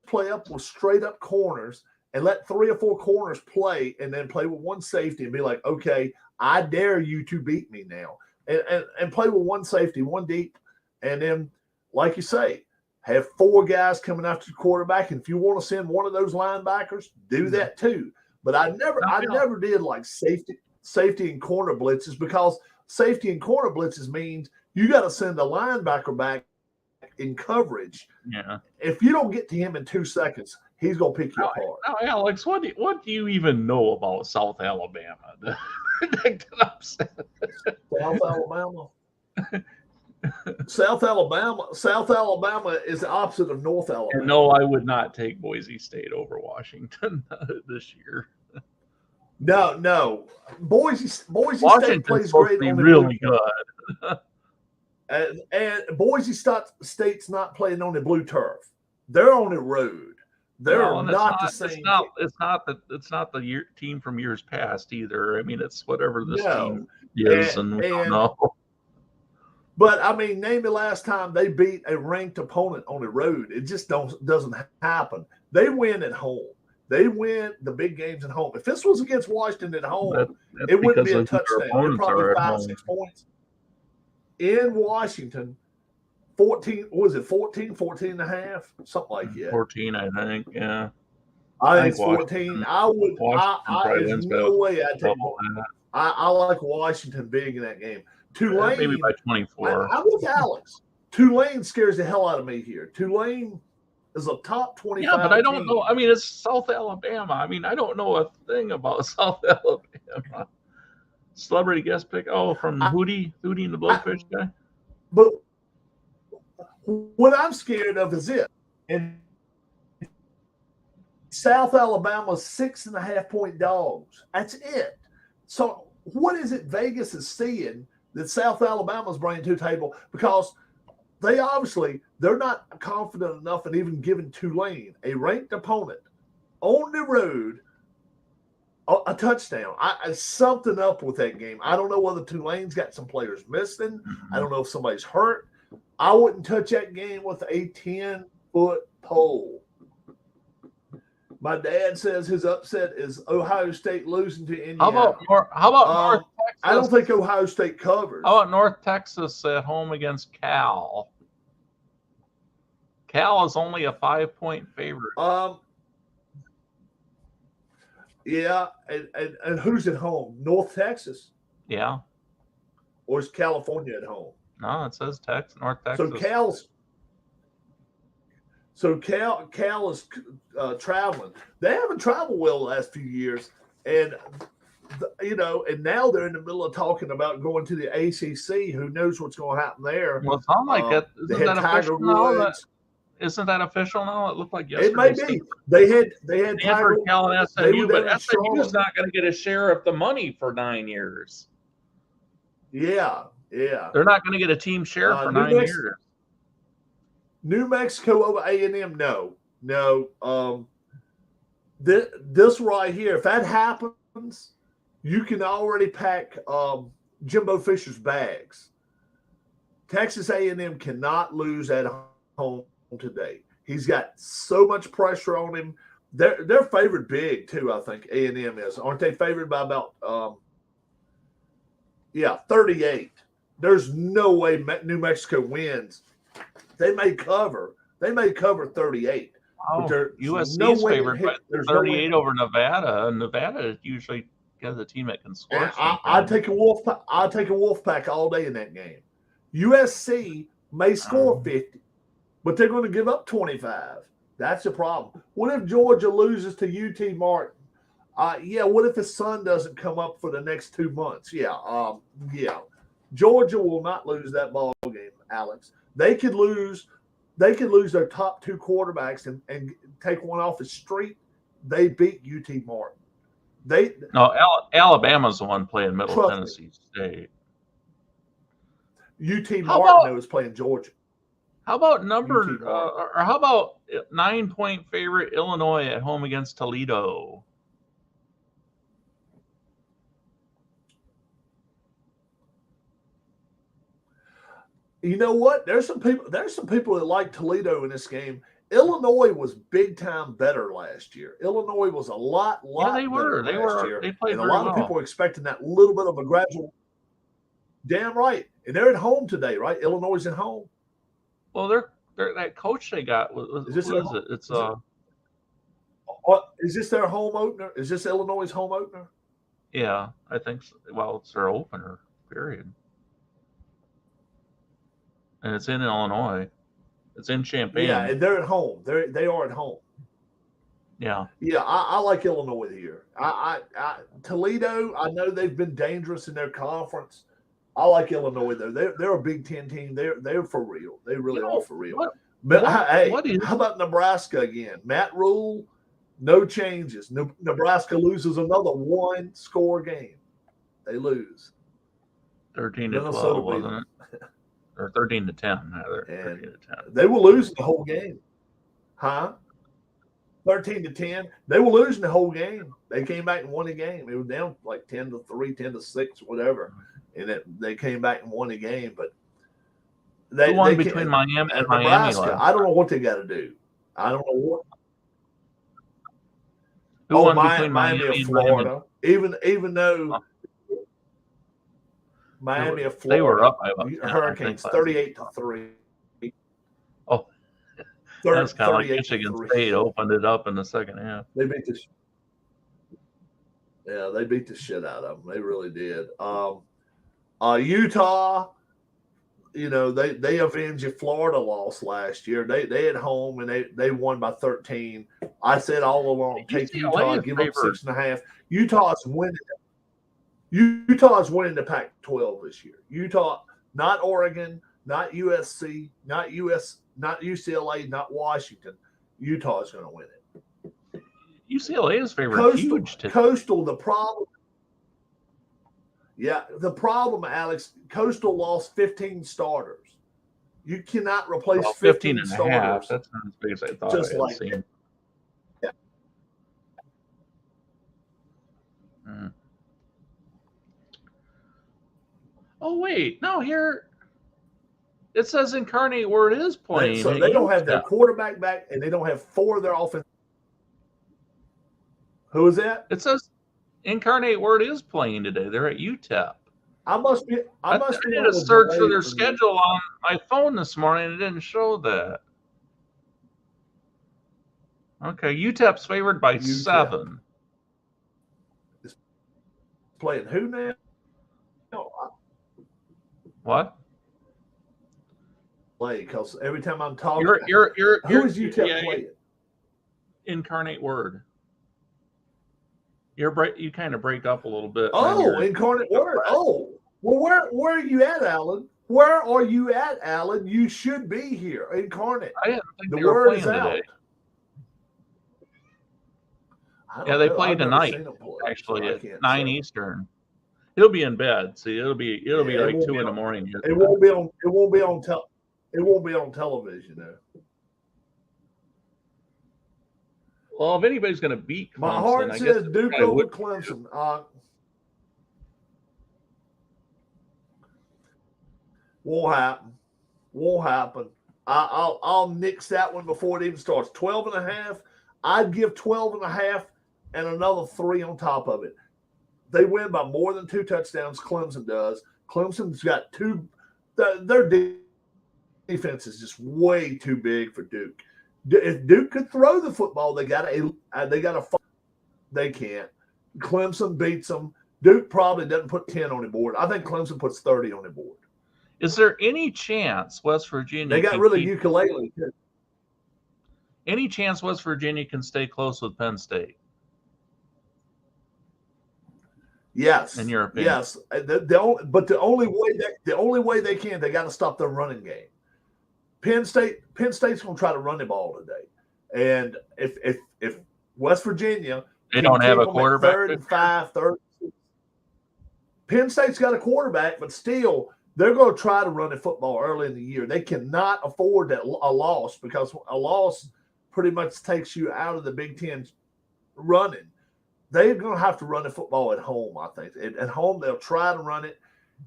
play up with straight up corners and let 3 or 4 corners play, and then play with one safety and be like, okay, I dare you to beat me now, and play with one safety, one deep, and then, like you say, have 4 guys coming after the quarterback. And if you want to send one of those linebackers, do that too. But I never did like safety and corner blitzes, because safety and corner blitzes means you got to send a linebacker back in coverage. Yeah. If you don't get to him in 2 seconds, he's gonna pick you apart. Now, Alex, what do you even know about South Alabama? South Alabama. South Alabama is the opposite of North Alabama. And no, I would not take Boise State over Washington this year. No. Boise State plays great. Really good. And Boise State's not playing on the blue turf. They're on the road. They're not the same. It's not the team from years past either. I mean, it's whatever this team is, and we don't know. But I mean, name the last time they beat a ranked opponent on the road. It just doesn't happen. They win at home. They win the big games at home. If this was against Washington at home, it wouldn't be a touchdown. It'd probably be 5-6 points. In Washington, 14, what was it, 14 and a half? Something like that. 14, I think, yeah. I think it's 14. There's no way I'd take I like Washington big in that game. Tulane, maybe by 24. I'm with Alex. Tulane scares the hell out of me here. Tulane is a top 25. Yeah, but I don't know. I mean, it's South Alabama. I mean, I don't know a thing about South Alabama. Celebrity guest pick. Oh, from Hootie and the Blowfish guy. But what I'm scared of is it. And South Alabama's 6.5 point dogs. That's it. So what is it Vegas is seeing that South Alabama's bringing to the table? Because they're not confident enough in even giving Tulane, a ranked opponent, on the road, a touchdown. Something up with that game. I don't know whether Tulane's got some players missing. I don't know if somebody's hurt. I wouldn't touch that game with a 10-foot pole. My dad says his upset is Ohio State losing to Indiana. How about North Texas? I don't think Ohio State covers. How about North Texas at home against Cal? Cal is only a 5-point favorite. Yeah, and who's at home? North Texas? Yeah. Or is California at home? No, it says North Texas. So Cal is traveling. They haven't traveled well the last few years, and and now they're in the middle of talking about going to the ACC. Who knows what's going to happen there? Well, it sounds like it. Isn't that official now? It looked like yesterday. It may be. They had Stanford, Cal, and SMU, but SMU is not going to get a share of the money for 9 years. Yeah. They're not going to get a team share for 9 years. New Mexico over A&M, no. This right here, if that happens, you can already pack Jimbo Fisher's bags. Texas A&M cannot lose at home today. He's got so much pressure on him. They're favored big too, I think. A&M is. Aren't they favored by about 38? There's no way New Mexico wins. They may cover 38. Oh, USC's favored by 38 over Nevada. Nevada usually has a team that can score. I'd take a Wolfpack all day in that game. USC may score 50, but they're going to give up 25. That's the problem. What if Georgia loses to UT Martin? What if his son doesn't come up for the next 2 months? Georgia will not lose that ball game, Alex. They could lose their top 2 quarterbacks and take one off the street. They beat UT Martin. Alabama's the one playing Middle Tennessee State. UT Martin is playing Georgia. How about how about 9-point favorite Illinois at home against Toledo? You know what? There's some people that like Toledo in this game. Illinois was big time better last year. Illinois was a lot they were. They were. They played and very a lot well. of people were expecting that little bit of a gradual. Damn right. And they're at home today, right? Illinois is at home. Well, they're that coach they got. What is it? It's Is this their home opener? Is this Illinois' home opener? Yeah, I think so. Well, it's their opener. Period. And it's in Illinois. It's in Champaign. Yeah, and they're at home. They are at home. Yeah. Yeah, I like Illinois here. Toledo, I know they've been dangerous in their conference. I like Illinois though. They're a Big Ten team. They're for real. They really are for real. How about Nebraska again? Matt Rule, no changes. Nebraska loses another 1-score game. They lose. 13-12, wasn't it? Or 13-10, rather. 13-10. They were losing the whole game. Huh? 13-10. They were losing the whole game. They came back and won the game. It was down like 10-3, 10-6, whatever. And they came back and won the game. But They, Who won they between can't. Miami and Miami Nebraska. last? I don't know what they got to do. I don't know what. Who won between Miami Miami of and Florida. Miami? Even though Miami of Florida, they were up by about 10, Hurricanes 38-3. Oh, that's kind of like Michigan State opened it up in the second half. They beat the they beat the shit out of them. They really did. Utah, they avenged a Florida loss last year. They at home and they won by 13. I said all along, take Utah, give up 6.5. Utah's winning the Pac-12 this year. Utah, not Oregon, not USC, not UCLA, not Washington. Utah is going to win it. UCLA is favored huge. Coastal, the problem. Yeah, the problem, Alex, Coastal lost 15 starters. You cannot replace 15 and starters. A half. That's not as big as I thought. Just I like seen. Yeah. Oh wait, no, here it says Incarnate Word is playing. So they don't have their quarterback back, and they don't have 4 of their offense. Who is that? It says Incarnate Word is playing today. They're at UTEP. I did a search for their schedule on my phone this morning. It didn't show that. Okay, UTEP's favored by 7. Is playing who now? What? Play because every time I'm talking, who is UTEP playing? Incarnate Word. You kind of break up a little bit. Oh, Incarnate Word. Oh, well, where are you at, Alan? Where are you at, Alan? You should be here, Incarnate. I didn't think the they were word playing is today. Out. Yeah, they play tonight. Actually, at 9 Eastern. He'll be in bed. See, it'll be like 2 in the morning. It won't be on television though. Well, if anybody's going to beat Clemson, my heart says Duke over Clemson. Won't happen. I'll nix that one before it even starts. 12.5. I'd give 12.5 and another 3 on top of it. They win by more than 2 touchdowns. Clemson does. Clemson's got 2. Their defense is just way too big for Duke. If Duke could throw the football, they got a. They can't. Clemson beats them. Duke probably doesn't put 10 on the board. I think Clemson puts 30 on the board. Is there any chance West Virginia? They got rid of Ukulele too. Any chance West Virginia can stay close with Penn State? Yes. In your opinion? Yes. The only way they can, they got to stop their running game. Penn State's going to try to run the ball today, and if West Virginia they don't have a quarterback, 3rd and 5, 3rd. Penn State's got a quarterback, but still they're going to try to run the football early in the year. They cannot afford a loss because a loss pretty much takes you out of the Big Ten running. They're going to have to run the football at home, I think. At home, they'll try to run it.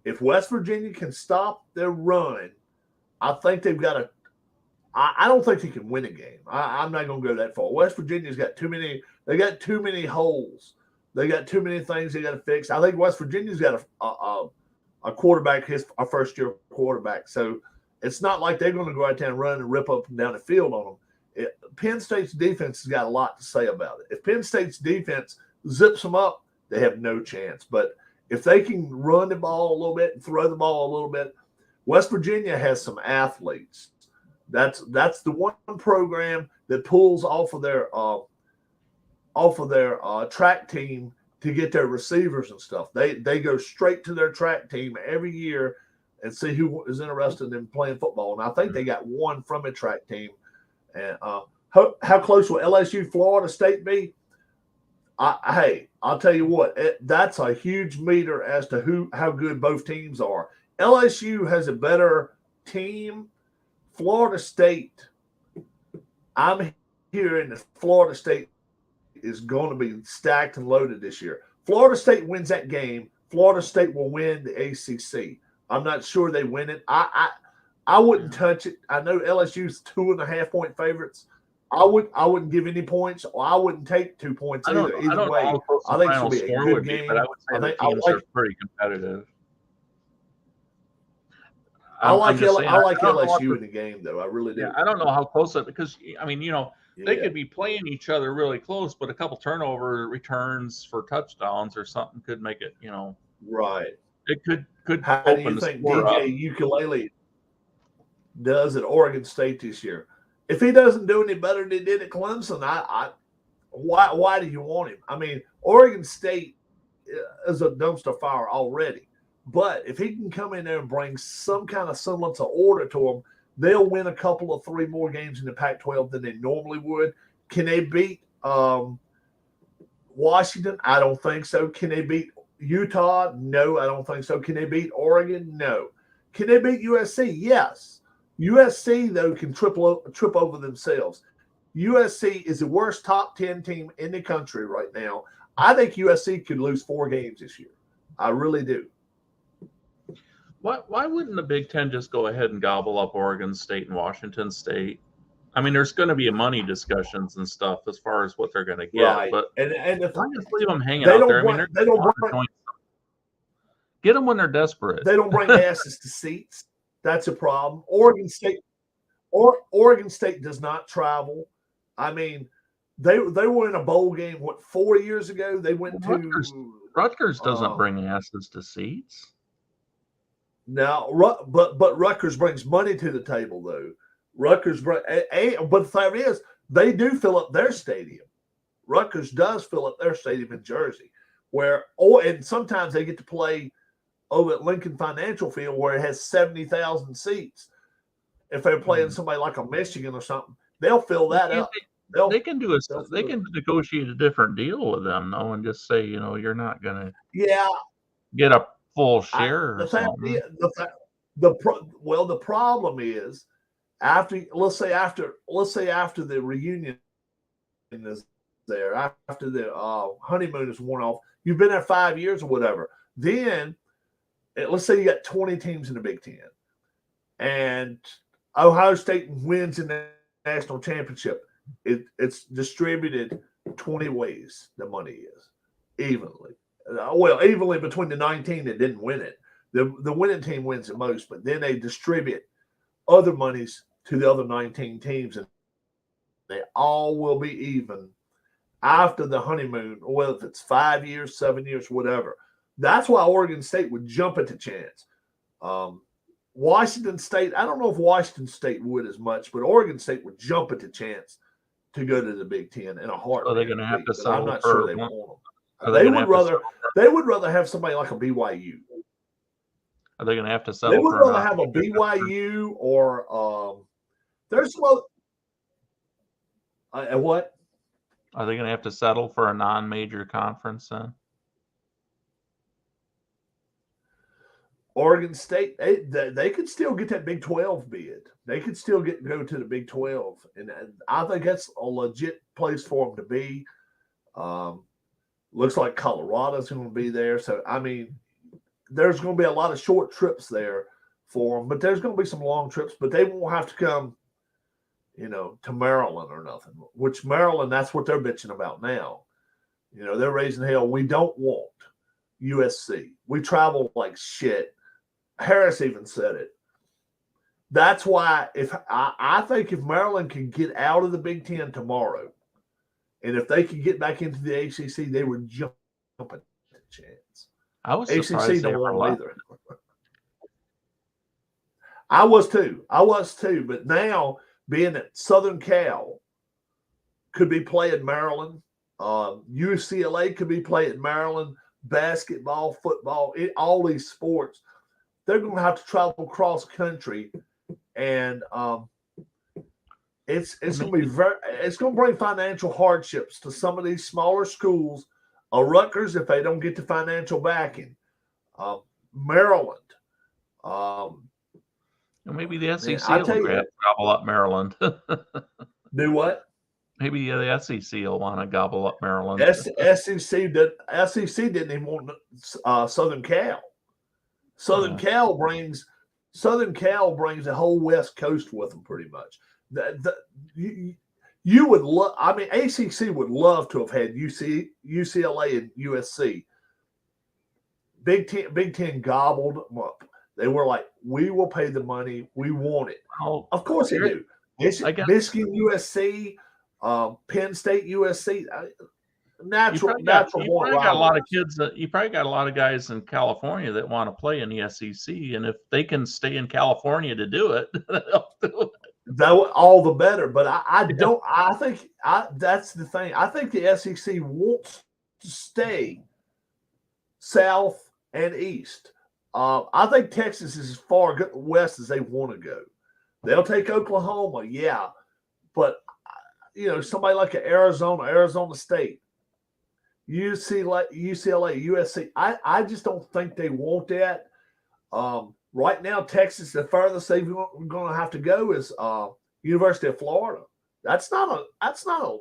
If West Virginia can stop their run, I think they've got to – I don't think they can win a game. I'm not going to go that far. West Virginia's got too many – they got too many holes. They got too many things they got to fix. I think West Virginia's got a quarterback, a first-year quarterback. So it's not like they're going to go out there and run and rip up and down the field on them. Penn State's defense has got a lot to say about it. If Penn State's defense zips them up, they have no chance. But if they can run the ball a little bit and throw the ball a little bit, West Virginia has some athletes. That's the one program that pulls off of their track team to get their receivers and stuff. They go straight to their track team every year and see who is interested in playing football. And I think they got one from a track team. And how close will LSU Florida State be? Hey, I'll tell you what, that's a huge meter as to how good both teams are. LSU has a better team. Florida State, I'm hearing that Florida State is going to be stacked and loaded this year. Florida State wins that game. Florida State will win the ACC. I'm not sure they win it. I I wouldn't touch it. I know LSU's 2.5-point favorites. I wouldn't give any points, or I wouldn't take 2 points either. I Either don't way, know how close I the think it's final gonna be a score good would be, game. but I would say the teams are pretty competitive. I like LSU LSU in the game, though. I really do. Yeah, I don't know how close it, because I mean, they Yeah. could be playing each other really close, but a couple turnover returns for touchdowns or something could make it, Right. it could How do open you the think score DJ up. Ukulele does at Oregon State this year? If he doesn't do any better than he did at Clemson, why do you want him? I mean, Oregon State is a dumpster fire already. But if he can come in there and bring some kind of semblance of order to them, they'll win a couple of 3 more games in the Pac-12 than they normally would. Can they beat Washington? I don't think so. Can they beat Utah? No, I don't think so. Can they beat Oregon? No. Can they beat USC? Yes. USC, though, can trip over themselves. USC is the worst top 10 team in the country right now. I think USC could lose 4 games this year. I really do. Why wouldn't the Big Ten just go ahead and gobble up Oregon State and Washington State? I mean, there's going to be money discussions and stuff as far as what they're going to get, right. but and why just leave them hanging out there? Get them when they're desperate. They don't bring asses to seats. That's a problem. Oregon State does not travel. I mean, they were in a bowl game 4 years ago. They went to Rutgers doesn't bring asses to seats. Now, but Rutgers brings money to the table, though. But the fact is, they do fill up their stadium. Rutgers does fill up their stadium in Jersey, and sometimes they get to play over at Lincoln Financial Field, where it has 70,000 seats. If they're playing somebody like a Michigan or something, they'll fill that up. They can negotiate a different deal with them, though, and just say, you're not going to get a full share. The problem is after the reunion is there, after the honeymoon is worn off, you've been there 5 years or whatever. Then let's say you got 20 teams in the Big Ten, and Ohio State wins in the national championship. It's distributed 20 ways. The money is evenly. Evenly between the 19 that didn't win it. The winning team wins the most, but then they distribute other monies to the other 19 teams, and they all will be even after the honeymoon, whether if it's 5 years, 7 years, whatever. That's why Oregon State would jump at the chance. Washington State, I don't know if Washington State would as much, but Oregon State would jump at the chance to go to the Big Ten in a heartbeat. So they're going to have to settle. I'm not sure they want them. They would rather have somebody like a BYU. Are they going to have to settle? They would rather have a BYU or there's some other. What? Are they going to have to settle for a non-major conference then? Oregon State, they could still get that Big 12 bid. They could still go to the Big 12, and I think that's a legit place for them to be. Looks like Colorado's going to be there. So, I mean, there's going to be a lot of short trips there for them, but there's going to be some long trips, but they won't have to come, to Maryland or nothing, which Maryland, that's what they're bitching about now. They're raising hell. We don't want USC. We travel like shit. Harris even said it. That's why I think if Maryland can get out of the Big Ten tomorrow, and if they could get back into the ACC, they would jump at the chance. I was surprised ACC don't want them either. I was too. But now, being that Southern Cal could be playing Maryland, UCLA could be playing Maryland, basketball, football, all these sports, they're going to have to travel cross country, and it's going to be it's going to bring financial hardships to some of these smaller schools. Rutgers, if they don't get the financial backing, Maryland. Maybe the SEC will gobble up Maryland. Do what? Maybe the SEC will want to gobble up Maryland. SEC didn't even want Southern Cal. Southern Cal brings Southern Cal brings the whole West Coast with them, pretty much. You would love. I mean, ACC would love to have had UCLA, and USC. Big Ten gobbled them up. They were like, we will pay the money. We want it. Oh, of course they do. Michigan, USC, Penn State, USC. Natural. You probably got a lot of kids. You probably got a lot of guys in California that want to play in the SEC, and if they can stay in California to do it, they'll do it. All the better. But I don't. I think that's the thing. I think the SEC wants to stay South and East. I think Texas is as far west as they want to go. They'll take Oklahoma, yeah, but somebody like Arizona State, UCLA, USC. I just don't think they want that. Right now, Texas, the furthest they're going to have to go is University of Florida. That's not a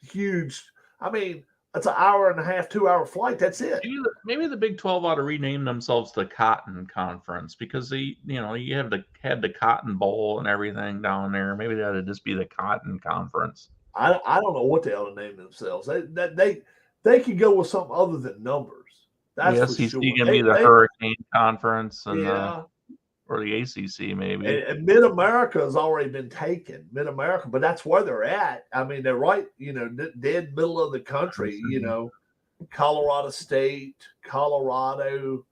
huge. I mean, it's an hour and a half, 2 hour flight. That's it. Maybe the Big 12 ought to rename themselves the Cotton Conference because you had the Cotton Bowl and everything down there. Maybe that would just be the Cotton Conference. I don't know what they ought to name themselves. They could go with something other than numbers. That's the SEC can be the Hurricane Conference and or the ACC maybe. And Mid America has already been taken. Mid America, but that's where they're at. I mean, they're right, dead middle of the country. Colorado State, Colorado,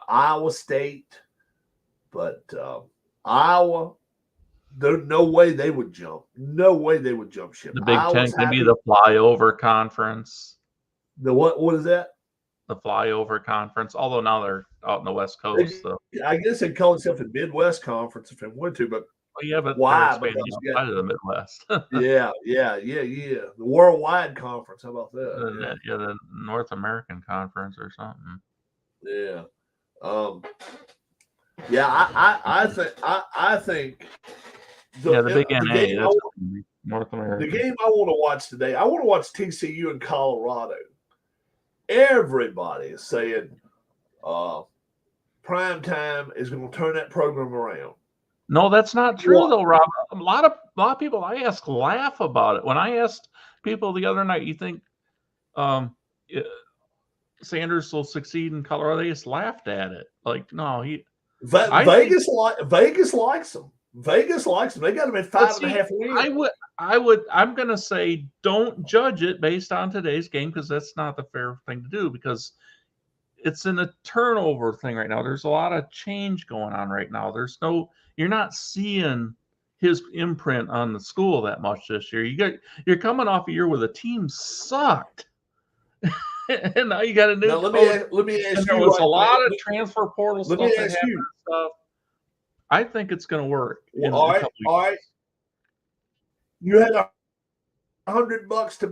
Iowa State, but Iowa. There's no way they would jump. No way they would jump ship. The Big Ten can be the flyover conference. The what? What is that? The flyover conference. Although now they're out in the West Coast, so I guess they'd call itself a Midwest conference if they wanted to. But why? Because outside of the Midwest. yeah. The worldwide conference. How about that? The North American conference or something. Yeah. I think. The big NA. That's North America. The game I want to watch today. I want to watch TCU in Colorado. Everybody is saying prime time is going to turn that program around. No, that's not true though, Rob. A lot of people I ask laugh about it. When I asked people the other night, you think Sanders will succeed in Colorado? They just laughed at it. Like, no, Vegas likes him. Vegas likes him. They got him at 5.5 wins. I'm going to say don't judge it based on today's game because that's not the fair thing to do because it's in a turnover thing right now. There's a lot of change going on right now. You're not seeing his imprint on the school that much this year. You're coming off a year where the team sucked. And now you got a new coach. Let me ask you. There was a lot of transfer portal stuff that happened. I think it's going to work. All right. You had $100 to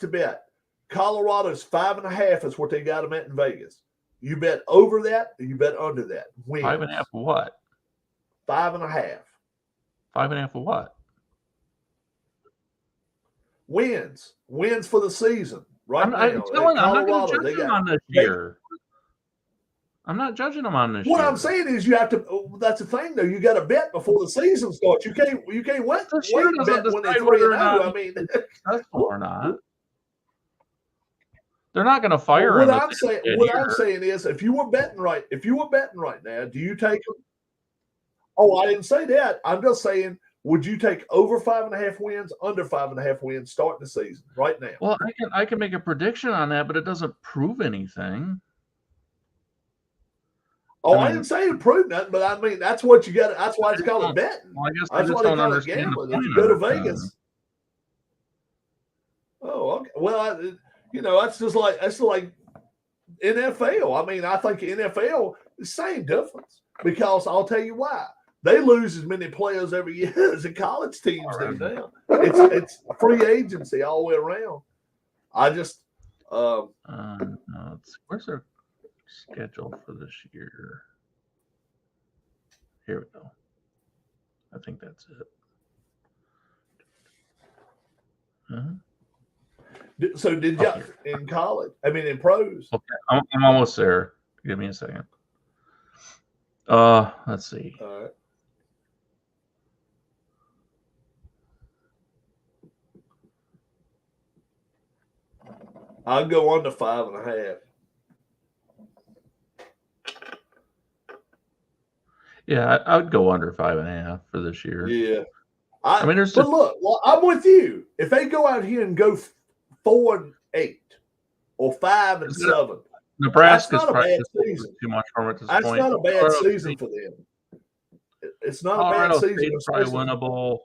bet. Colorado's 5.5 is what they got them at in Vegas. You bet over that, or you bet under that. Wins. 5.5 for what? 5.5. 5.5 for what? Wins for the season. Right now. I'm not going to judge them on this year. I'm not judging them on this. What I'm saying is, you have to. That's the thing, though. You got to bet before the season starts. You can't wait bet when they're 3-0. I mean, or not. They're not going to fire him. What I'm saying is, if you were betting right now, do you take them? Oh, I didn't say that. I'm just saying, would you take over 5.5 wins, under 5.5 wins, starting the season right now? Well, I can make a prediction on that, but it doesn't prove anything. Oh, I didn't say it proved nothing, but I mean that's what you got. That's why it's called a betting. Well, I guess that's why they call it gambling. If you go to Vegas. Oh, okay. Well, that's like NFL. I mean, I think NFL the same difference because I'll tell you why. They lose as many players every year as the college teams do now. It's free agency all the way around. I just where's their schedule for this year? Here we go. I think that's it. So did you in college? I mean, in pros? Okay, I'm almost there. Give me a second. Let's see. All right. I'll go under 5.5. Yeah, I would go under 5.5 for this year. Yeah. I mean, but look, well, I'm with you. If they go out here and go 4-8 or 5-7, Nebraska's not a bad season. Too much from it at this that's point. Not a bad season for them. It's not Colorado a bad season. State's probably winnable.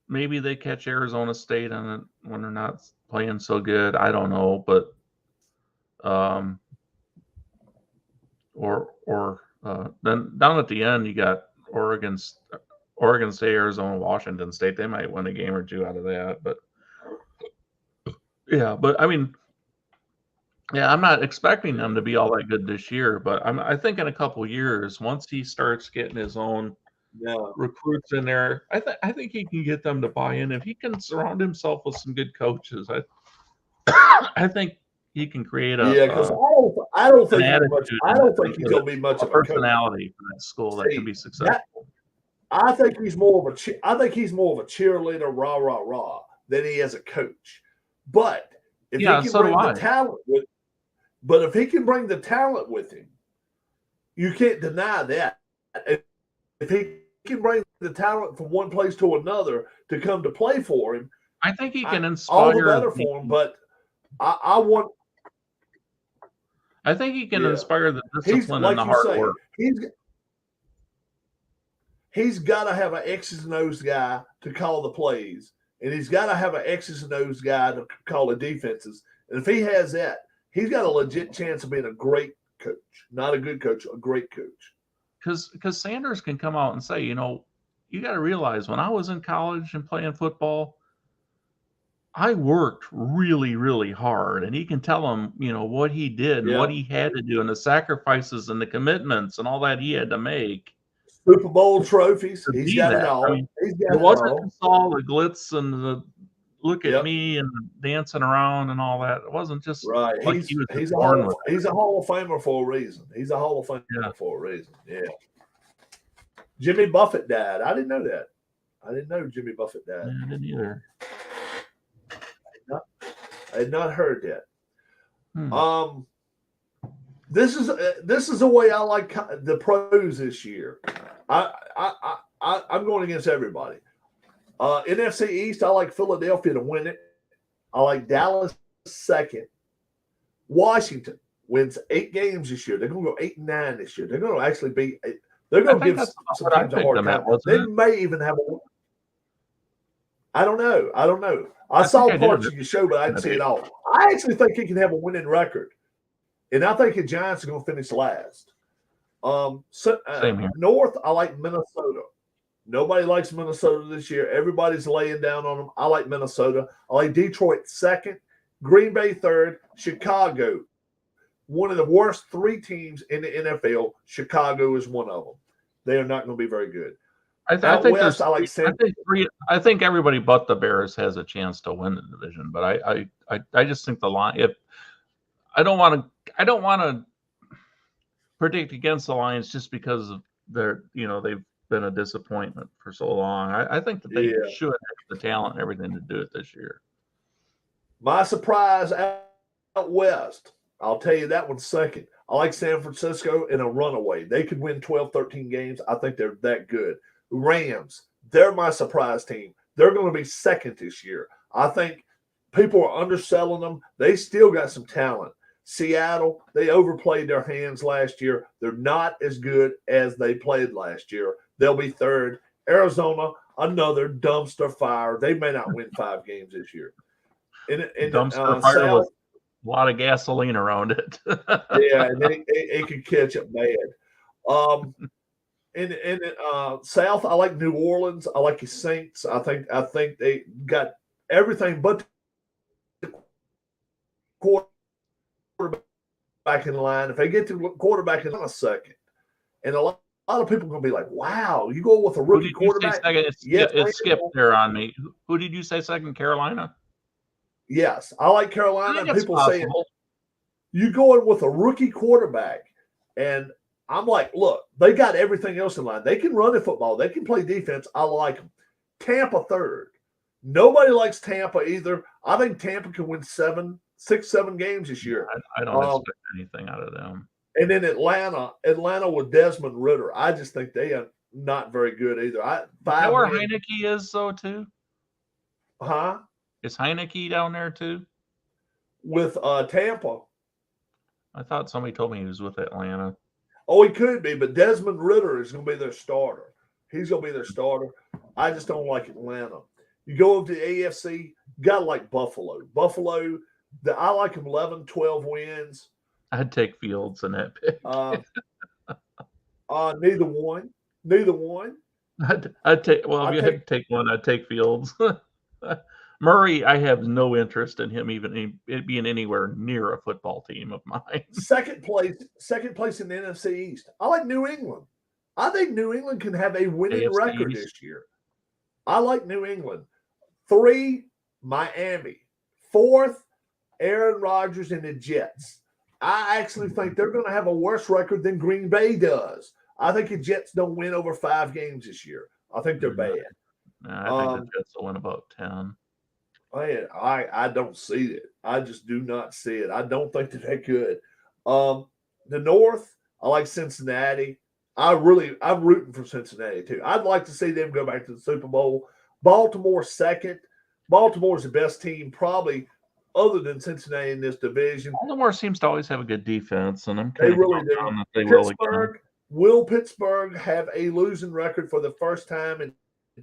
Maybe they catch Arizona State on it when they're not playing so good. I don't know, but then down at the end you got Oregon State, Arizona, Washington State. They might win a game or two out of that, but yeah. But I mean, yeah, I'm not expecting them to be all that good this year, but I think in a couple years, once he starts getting his own recruits in there, I think he can get them to buy in. If he can surround himself with some good coaches, I think he can create a because I don't think he's going to be much of a personality for that school that can be successful. I think he's more of a cheerleader, rah rah rah, than he is a coach. But if he can bring the talent but if he can bring the talent with him, you can't deny that. If he can bring the talent from one place to another to come to play for him, I think he can inspire. All the better for him. But I think he can inspire the discipline and the hard work. He's got to have an X's and O's guy to call the plays, and he's got to have an X's and O's guy to call the defenses. And if he has that, he's got a legit chance of being a great coach. Not a good coach, a great coach. Because Sanders can come out and say, you got to realize when I was in college and playing football, I worked really, really hard. And he can tell them, what he did and what he had to do and the sacrifices and the commitments and all that he had to make. Super Bowl trophies. He's got it all. It wasn't all the glitz and the look at me and dancing around and all that. It wasn't just right. Like he's a Hall of Famer for a reason. He's a Hall of Famer for a reason. Yeah. Jimmy Buffett died. I didn't know that. I didn't know Jimmy Buffett died. Yeah, I didn't either. I had not heard that. This is the way I like the pros this year. I'm going against everybody. NFC East, I like Philadelphia to win it. I like Dallas second. Washington wins 8 games this year. They're going to go 8-9 this year. They're going to actually be. They're going to give some teams a hard time. They may even have a. I don't know. I saw parts of your show, but I didn't see it all. I actually think he can have a winning record, and I think the Giants are going to finish last. Same here. North, I like Minnesota. Nobody likes Minnesota this year. Everybody's laying down on them. I like Minnesota. I like Detroit second, Green Bay third, Chicago. One of the worst 3 teams in the NFL. Chicago is one of them. They are not going to be very good. I think everybody but the Bears has a chance to win the division, but I just think the line. I don't want to predict against the Lions just because of their they've been a disappointment for so long. I think that they should have the talent and everything to do it this year. My surprise out west, I'll tell you that one second. I like San Francisco in a runaway. They could win 12, 13 games. I think they're that good. Rams, they're my surprise team. They're going to be second this year. I think people are underselling them. They still got some talent. Seattle, they overplayed their hands last year. They're not as good as they played last year. They'll be third. Arizona, another dumpster fire. They may not win 5 games this year. Dumpster fire with a lot of gasoline around it. Yeah, and then it could catch up bad. In South, I like New Orleans. I like the Saints. I think they got everything but the quarterback in line. If they get to quarterback in a second, and a lot of people are going to be like, "Wow, you go with a rookie quarterback." It skipped there on me. Who did you say second? Carolina. Yes, I like Carolina. People say You go in with a rookie quarterback, and I'm like, look, they got everything else in line. They can run the football. They can play defense. I like them. Tampa third. Nobody likes Tampa either. I think Tampa can win 6-7 games this year. I don't expect anything out of them. And then Atlanta with Desmond Ritter. I just think they are not very good either. Is that where Heineke is, though, too? Huh? Is Heineke down there, too? With Tampa. I thought somebody told me he was with Atlanta. Oh, he could be, but Desmond Ritter is going to be their starter. He's going to be their starter. I just don't like Atlanta. You go over to the AFC, got to like Buffalo. Buffalo, I like them 11, 12 wins. I'd take Fields in that pick. Neither one. I'd take. Well, if you had to take one, I'd take Fields. Murray, I have no interest in him even being anywhere near a football team of mine. Second place in the NFC East. I like New England. I think New England can have a winning AFC record East. this year. I like New England. 3, Miami. 4th, Aaron Rodgers and the Jets. I actually think they're going to have a worse record than Green Bay does. I think the Jets don't win over 5 games this year. I think they're bad. I think the Jets will win about 10. I don't see it. I just do not see it. I don't think that they're good. The North, I like Cincinnati. I'm rooting for Cincinnati too. I'd like to see them go back to the Super Bowl. Baltimore second. Baltimore's the best team probably other than Cincinnati in this division. Baltimore seems to always have a good defense, and I'm They kind really of do. they Will Pittsburgh have a losing record for the first time in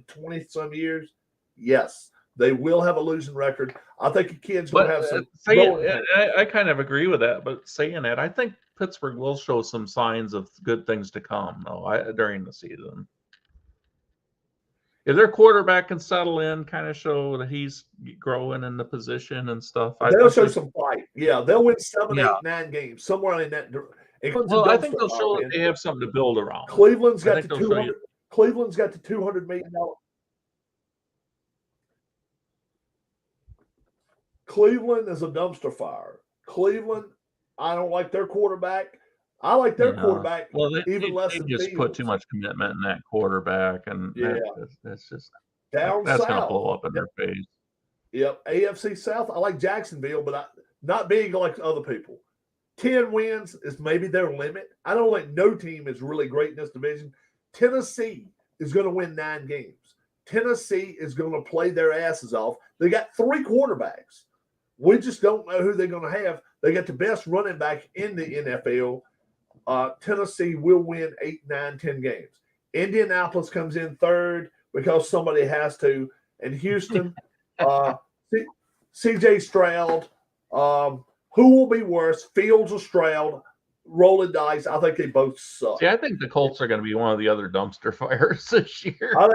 20-some years? Yes. They will have a losing record. I think the kids will have some. I kind of agree with that, but saying that, I think Pittsburgh will show some signs of good things to come, though, during the season. If their quarterback can settle in, kind of show that he's growing in the position and stuff, they'll show some fight. Yeah, they'll win 7, 8, 9 games somewhere in that. Well, I think they'll show that they have something to build around. Cleveland's got the $200 million. Cleveland is a dumpster fire. Cleveland, I don't like their quarterback. I like their quarterback. Well, they just put too much commitment in that quarterback, and that's just down that's south. Going to blow up in their face. Yep, AFC South. I like Jacksonville, but not being like other people. 10 wins is maybe their limit. I don't think no team is really great in this division. Tennessee is going to win 9 games. Tennessee is going to play their asses off. They got 3 quarterbacks. We just don't know who they're going to have. They got the best running back in the NFL. Tennessee will win 8, 9, 10 games. Indianapolis comes in third because somebody has to. And Houston, C.J. Stroud, who will be worse, Fields or Stroud? Rolling dice. I think they both suck. See, I think the Colts are going to be one of the other dumpster fires this year. I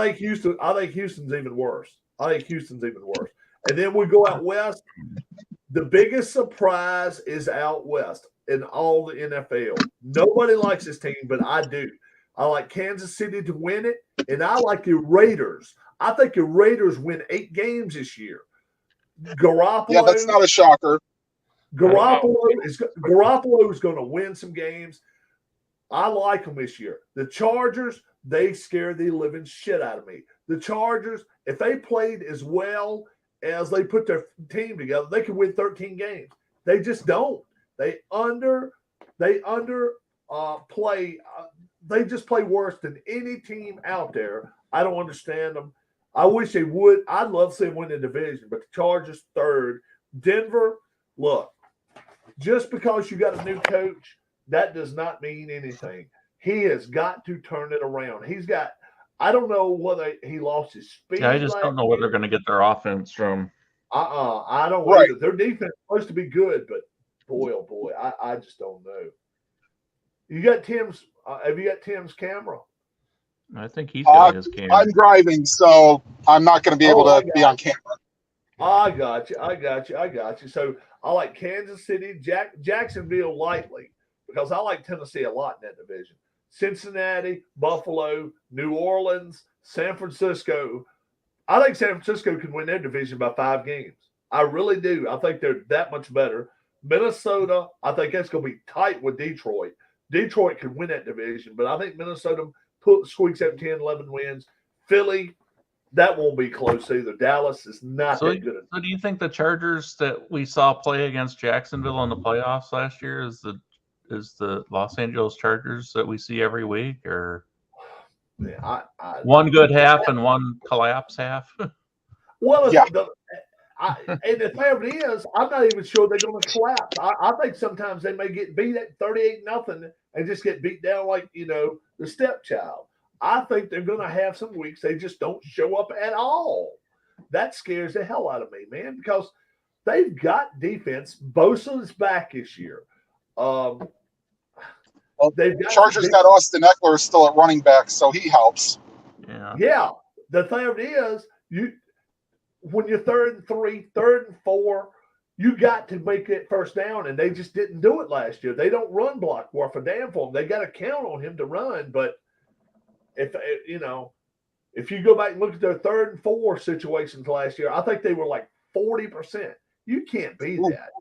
think Houston's even worse. And then we go out west. The biggest surprise is out west in all the NFL. Nobody likes this team, but I do. I like Kansas City to win it, and I like the Raiders. I think the Raiders win 8 games this year. Garoppolo. Yeah, that's not a shocker. Garoppolo is going to win some games. I like them this year. The Chargers, they scare the living shit out of me. The Chargers, if they played as well as they put their team together, they could win 13 games. They just don't. They play. They just play worse than any team out there. I don't understand them. I wish they would. I'd love to see them win the division, but the Chargers third. Denver, look, just because you got a new coach, that does not mean anything. He has got to turn it around. I don't know whether he lost his speed. Yeah, I just don't know where they're going to get their offense from. I don't know. Their defense is supposed to be good, but boy, oh boy, I just don't know. You got Tim's. Have you got Tim's camera? I think he's got his camera. I'm driving, so I'm not going to be able to be on camera. I got you. So I like Kansas City, Jacksonville lightly because I like Tennessee a lot in that division. Cincinnati, Buffalo, New Orleans, San Francisco. I think San Francisco can win their division by 5 games. I really do. I think they're that much better. Minnesota, I think that's going to be tight with Detroit. Detroit could win that division, but I think Minnesota squeaks out 10, 11 wins. Philly, that won't be close either. Dallas is not that good. So do you think the Chargers that we saw play against Jacksonville in the playoffs last year is the Los Angeles Chargers that we see every week, or one good half and one collapse half? Well, and the fact is, I'm not even sure they're going to collapse. I think sometimes they may get beat at 38-0 and just get beat down like, the stepchild. I think they're going to have some weeks they just don't show up at all. That scares the hell out of me, man, because they've got defense. Bosa's back this year. Chargers got Austin Eckler still at running back, so he helps. Yeah. The thing is, when you're 3rd and 3, 3rd and 4, you got to make it first down, and they just didn't do it last year. They don't run block worth a damn for him. They got to count on him to run, but if you go back and look at their 3rd and 4 situations last year, I think they were like 40%. You can't beat that.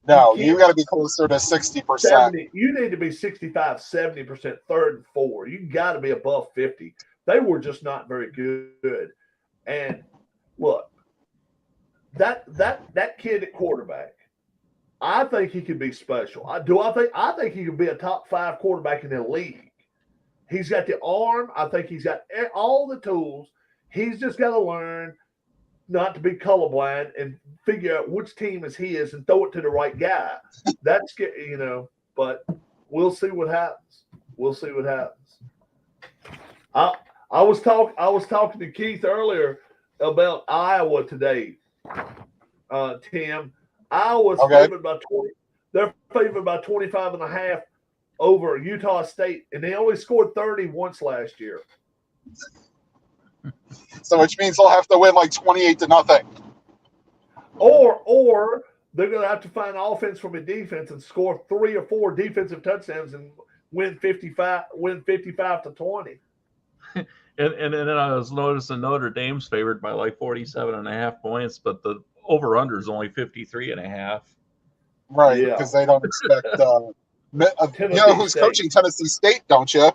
No, you got to be closer to 60%. You need to be 65, 70% 3rd and 4. You got to be above 50. They were just not very good. And look, that kid at quarterback, I think he could be special. I think he could be a top 5 quarterback in the league. He's got the arm. I think he's got all the tools. He's just got to learn not to be colorblind and figure out which team is his and throw it to the right guy. That's, but we'll see what happens. I was talking to Keith earlier about Iowa today. Tim, Iowa's favored by 20. They're favored by 25.5 over Utah State, and they only scored 30 once last year. So which means they'll have to win like 28-0. Or they're going to have to find offense from a defense and score 3 or 4 defensive touchdowns and win 55-20. And then I was noticing Notre Dame's favored by like 47.5 points, but the over/under is only 53.5. Right, because they don't expect. You know who's coaching Tennessee State, don't you?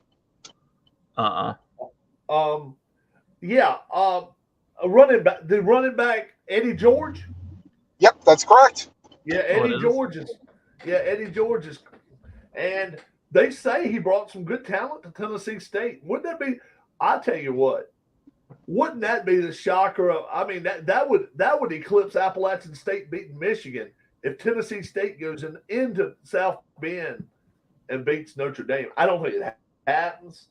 Running back Eddie George. Yep, that's correct. Yeah, Eddie George is, and they say he brought some good talent to Tennessee State. Wouldn't that be? I tell you what, wouldn't that be the shocker of? I mean, that would eclipse Appalachian State beating Michigan if Tennessee State goes into South Bend and beats Notre Dame. I don't think it happens.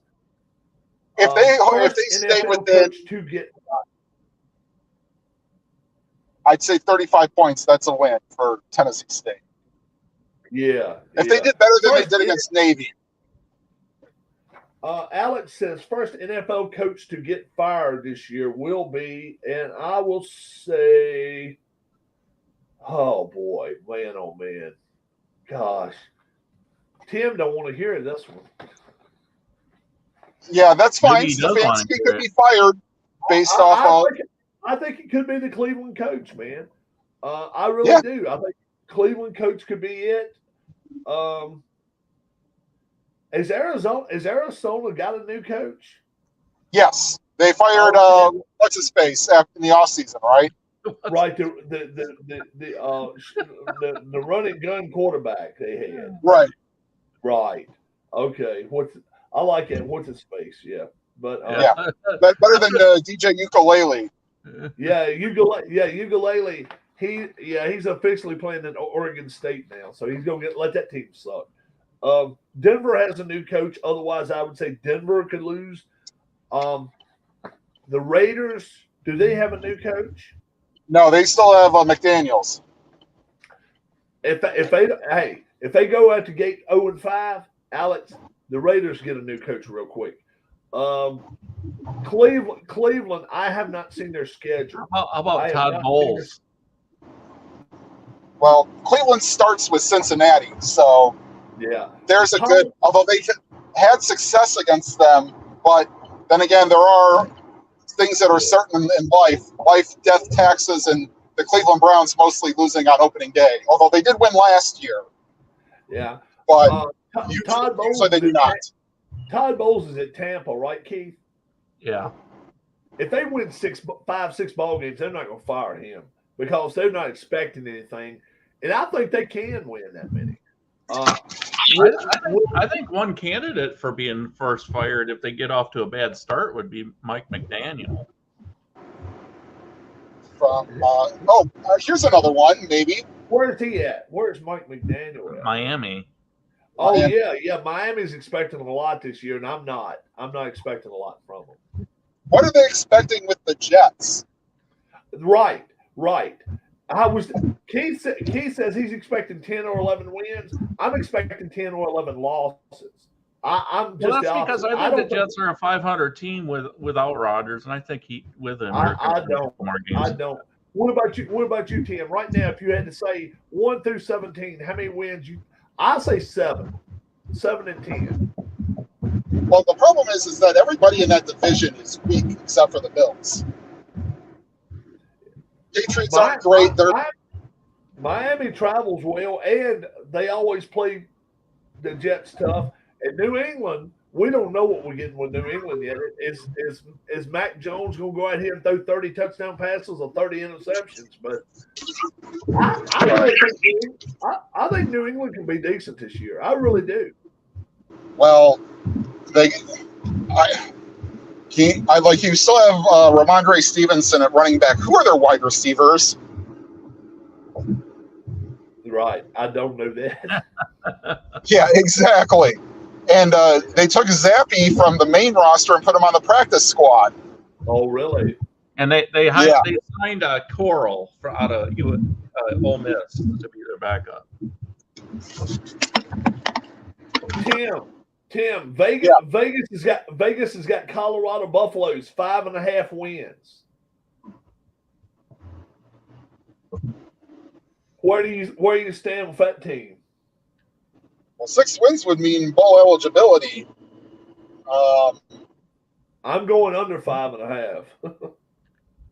If they stay within, I'd say 35 points. That's a win for Tennessee State. Yeah. If they did better than they did against Navy. Alex says first NFL coach to get fired this year will be, and I will say, oh boy, man, oh man, gosh, Tim don't want to hear this one. Yeah, that's fine. Stefanski could be fired based off of. I think it could be the Cleveland coach, man. I really do. I think Cleveland coach could be it. Is Arizona got a new coach? Yes, they fired what's his face after the offseason, right? Right, the running gun quarterback they had. Right. Okay. I like it. What's his face? Yeah, but better than DJ Ukulele. Yeah, Ukulele. He's officially playing in Oregon State now, so he's gonna let that team suck. Denver has a new coach. Otherwise, I would say Denver could lose. The Raiders, do they have a new coach? No, they still have McDaniels. If they go out to gate 0-5, Alex, the Raiders get a new coach real quick. Cleveland, I have not seen their schedule. How about Todd Bowles? Well, Cleveland starts with Cincinnati, so there's a good. Although they had success against them, but then again, there are things that are certain in life, death, taxes, and the Cleveland Browns mostly losing on opening day, although they did win last year. Yeah. But Todd Bowles so they do not. Todd Bowles is at Tampa, right, Keith? Yeah. If they win 6 ball games, they're not going to fire him because they're not expecting anything. And I think they can win that many. I think one candidate for being first fired if they get off to a bad start would be Mike McDaniel. Here's another one, maybe. Where's he at? Where's Mike McDaniel at? Miami. Oh, yeah. Miami's expecting a lot this year, and I'm not. I'm not expecting a lot from them. What are they expecting with the Jets? Right. Keith says he's expecting 10 or 11 wins. I'm expecting 10 or 11 losses. I'm just that's because I think the Jets are a 500 team without Rodgers, and I think with him. I don't. What about you, Tim? Right now, if you had to say 1 through 17, how many wins I say 7. 7 and 10. Well, the problem is that everybody in that division is weak except for the Bills. Patriots aren't great. Miami travels well, and they always play the Jets tough. And New England, we don't know what we're getting with New England yet. Is Mac Jones going to go out here and throw 30 touchdown passes or 30 interceptions? But I think New England can be decent this year. I really do. Well, you still have Ramondre Stevenson at running back. Who are their wide receivers? Right. I don't know that. Yeah, exactly. And they took Zappy from the main roster and put him on the practice squad. Oh, really? And they signed Coral out of Ole Miss to be their backup. Tim, Vegas has got Colorado Buffaloes 5.5 wins. Where do you stand with that team? Well, 6 wins would mean bowl eligibility. I'm going under 5.5.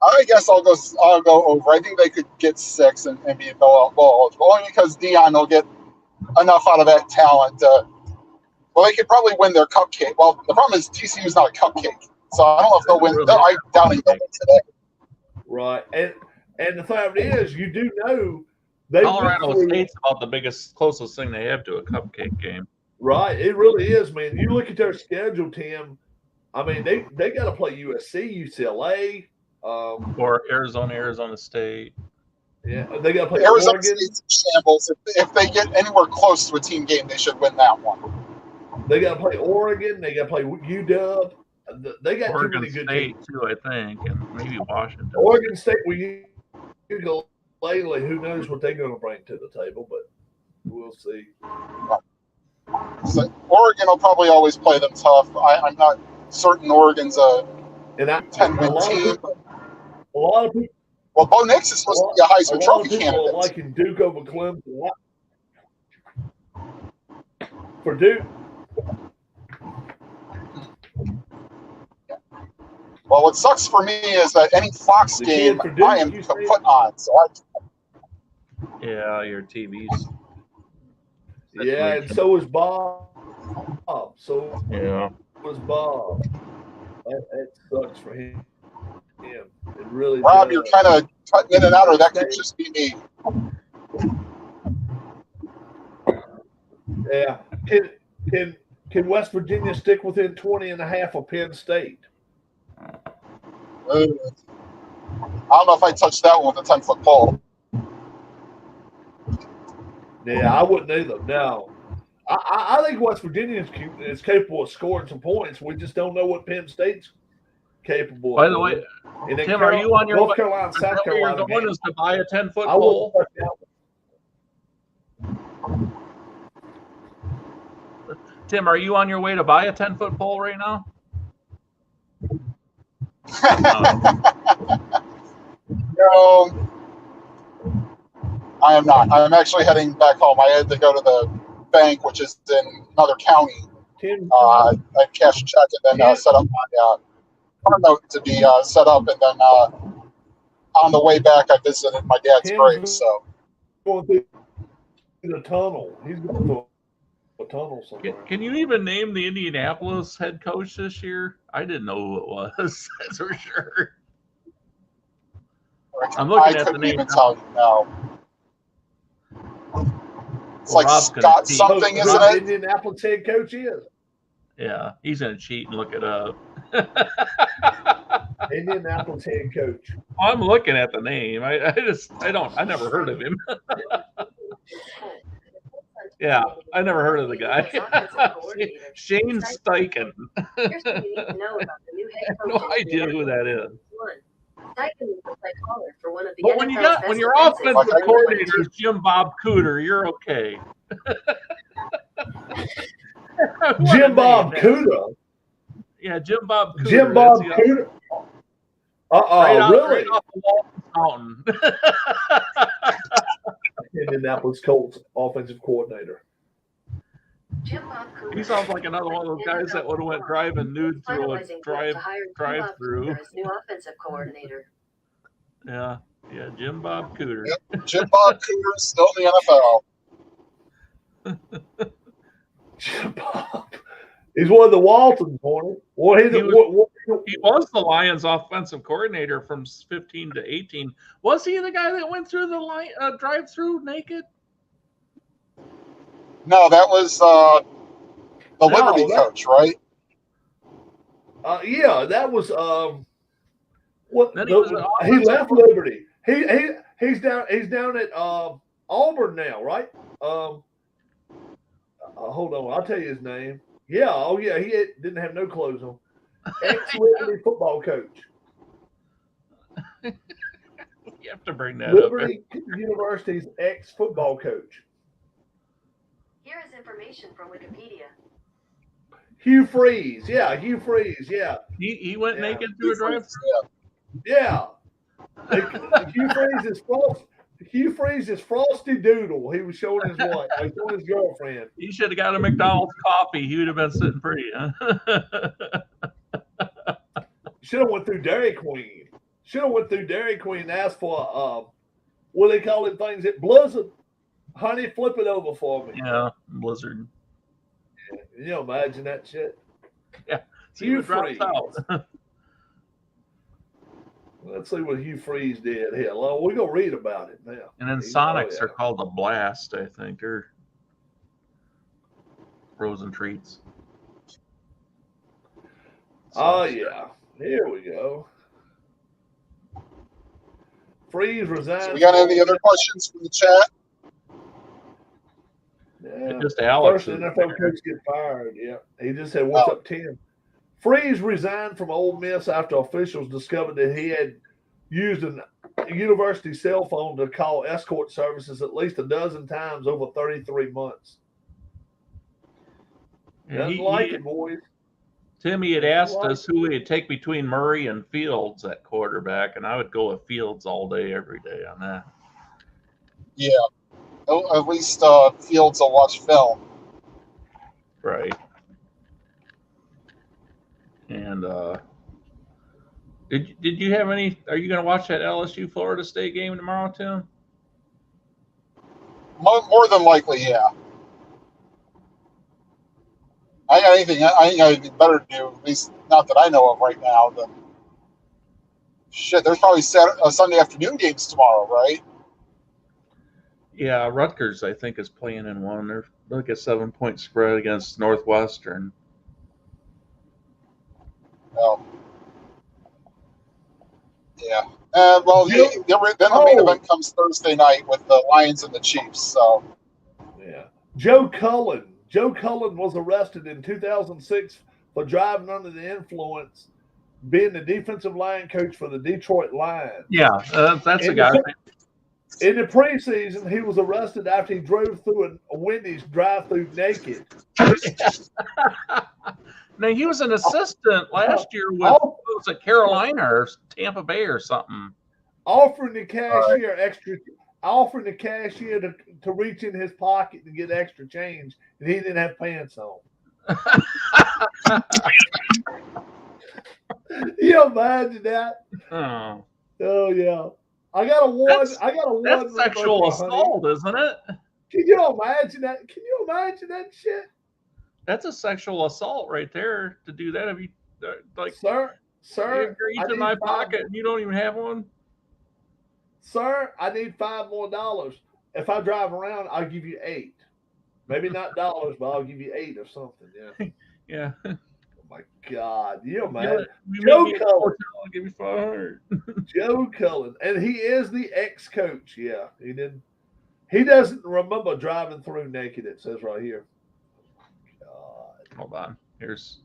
I guess I'll go over. I think they could get 6 and be bowl eligible, only because Dion will get enough out of that talent. Well, they could probably win their cupcake. Well, the problem is TCU is not a cupcake, so I don't know if they'll win. I doubt they'll win today. Right, and the fact is, you do know Colorado State's about the closest thing they have to a cupcake game. Right, it really is, man. You look at their schedule, Tim. I mean, they got to play USC, UCLA, or Arizona State. Yeah, they got to play Arizona Oregon. State's shambles. If they get anywhere close to a team game, they should win that one. They got to play Oregon. They got to play UW. They got Oregon too many good State teams. too, I think, and maybe Washington. Oregon State, you go lately. Who knows what they're going to bring to the table? But we'll see. So Oregon will probably always play them tough. I'm not certain Oregon's a 10-win team. A lot of people. Well, Bo Nix is supposed to be a Heisman Trophy candidate. Are liking Duke over Clemson. For Duke. Well, what sucks for me is that any Fox game I am put on. So your TVs. Yeah, and so is Bob. Yeah. Was Bob. That sucks for him. It really Rob, does. you're kind of cutting in and out, or that could just be me. Yeah. Can West Virginia stick within 20.5 of Penn State? I don't know if I touched that one with a 10-foot pole. Yeah, I wouldn't either. No. I think West Virginia is capable of scoring some points. We just don't know what Penn State's capable of. By the way, Tim, are you on your North Carolina, South Carolina? The one is to buy a 10-foot pole. Tim, are you on your way to buy a 10-foot pole right now? No, I am not. I'm actually heading back home. I had to go to the bank, which is in another county. I cash a check and then set up my car note to be set up, and then on the way back, I visited my dad's Him grave. So going through the tunnel. He's going through a tunnel somewhere. Can you even name the Indianapolis head coach this year? I didn't know who it was. That's for sure. I'm looking at the couldn't name even now. tell you now. It's Well, like Rob's gonna Scott cheat. something, Who isn't the it? Indianapolis head coach is. Yeah, he's gonna cheat and look it up. Indianapolis head coach. I'm looking at the name. I never heard of him. Yeah, I never heard of the guy. Shane Steichen. Here's what you need to know about the new head coach. No idea who that is. Steichen is the play caller for one of the But NFL's when your best offensive defenses. coordinator is Jim Bob Cooter, you're okay. Jim Bob Cooter. Yeah, Jim Bob Cooter. Jim Bob That's the- Cooter. Right Really? off the Walton Mountain. Indianapolis Colts offensive coordinator. Jim Bob Cooter. He sounds like another one of those guys that would have went driving nude through a Finalizing plan to hire Jim Bob drive-through. Cooter as new offensive coordinator. Yeah, Jim Bob Cooter. Yep. Jim Bob Cooter is still in the NFL. Jim Bob. He's one of the Waltons, Horny. Well, He was the Lions offensive coordinator from 15 to 18. Was he the guy that went through the drive-through naked? No, that was the Liberty coach, right? Yeah, that was what Then he was an he offensive left Liberty. He's down at Auburn now, right? Hold on, I'll tell you his name. Yeah, oh yeah, he didn't have no clothes on. Ex-Liberty football coach. You have to bring that up. Liberty University's ex-football coach. Here is information from Wikipedia. Hugh Freeze. Yeah, Hugh Freeze. Yeah. He went Yeah. naked through a drive-through. Yeah. Hugh Freeze is Frosty Doodle. He was showing his wife, showing his girlfriend. He should have got a McDonald's coffee. He would have been sitting pretty. Huh? Should have went through Dairy Queen. Should have went through Dairy Queen and asked for what do they call them things at Blizzard? Honey, flip it over for me. Yeah, Blizzard. Can you imagine that shit? See who drops out. Let's see what Hugh Freeze did here. Well, we're gonna read about it now. And then Sonics are called the Blast, I think. They're frozen treats. Oh yeah. Here we go. Freeze resigned. So we got any other questions from the chat? Yeah. Just Alex. First NFL coach get fired. Yeah. He just said, "What's up, Tim?" Freeze resigned from Ole Miss after officials discovered that he had used a university cell phone to call escort services at least a dozen times over 33 months. Doesn't like it, boys. Timmy had asked us who he'd take between Murray and Fields at quarterback, and I would go with Fields all day, every day on that. Yeah. At least Fields will watch film. Right. And did you have any? Are you going to watch that LSU Florida State game tomorrow, Tim? More than likely, yeah. I got anything. I think I'd be better to do, at least not that I know of right now. Than shit. There's probably Sunday afternoon games tomorrow, right? Yeah, Rutgers, I think, is playing in one. They're like a 7-point spread against Northwestern. Oh. Yeah. Well, then the main event comes Thursday night with the Lions and the Chiefs. So. Yeah. Joe Cullen. Joe Cullen was arrested in 2006 for driving under the influence, being the defensive line coach for the Detroit Lions. Yeah, that's a guy. In the preseason, he was arrested after he drove through a Wendy's drive-through naked. Now, he was an assistant last year with was it Carolina or Tampa Bay or something. Offering the cashier to reach in his pocket and get extra change, and he didn't have pants on. You imagine that? Oh, Oh yeah. I got a one. That's- I got a one. That's sexual for 100. assault, isn't it? Can you imagine that? Can you imagine that shit, That's a sexual assault right there to do that. If you like, sir? Sir, you're I each in need my five- pocket and you don't even have one. Sir, I need $5 more. If I drive around, I'll give you $8. Maybe not dollars, but I'll give you 8 or something. Yeah. Yeah. Oh my God, you You imagine Joe Joe Cullen. I'll give you 500. Joe Cullen, and he is the ex-coach. Yeah, he didn't. He doesn't remember driving through naked. It says right here. God. Hold on. Here's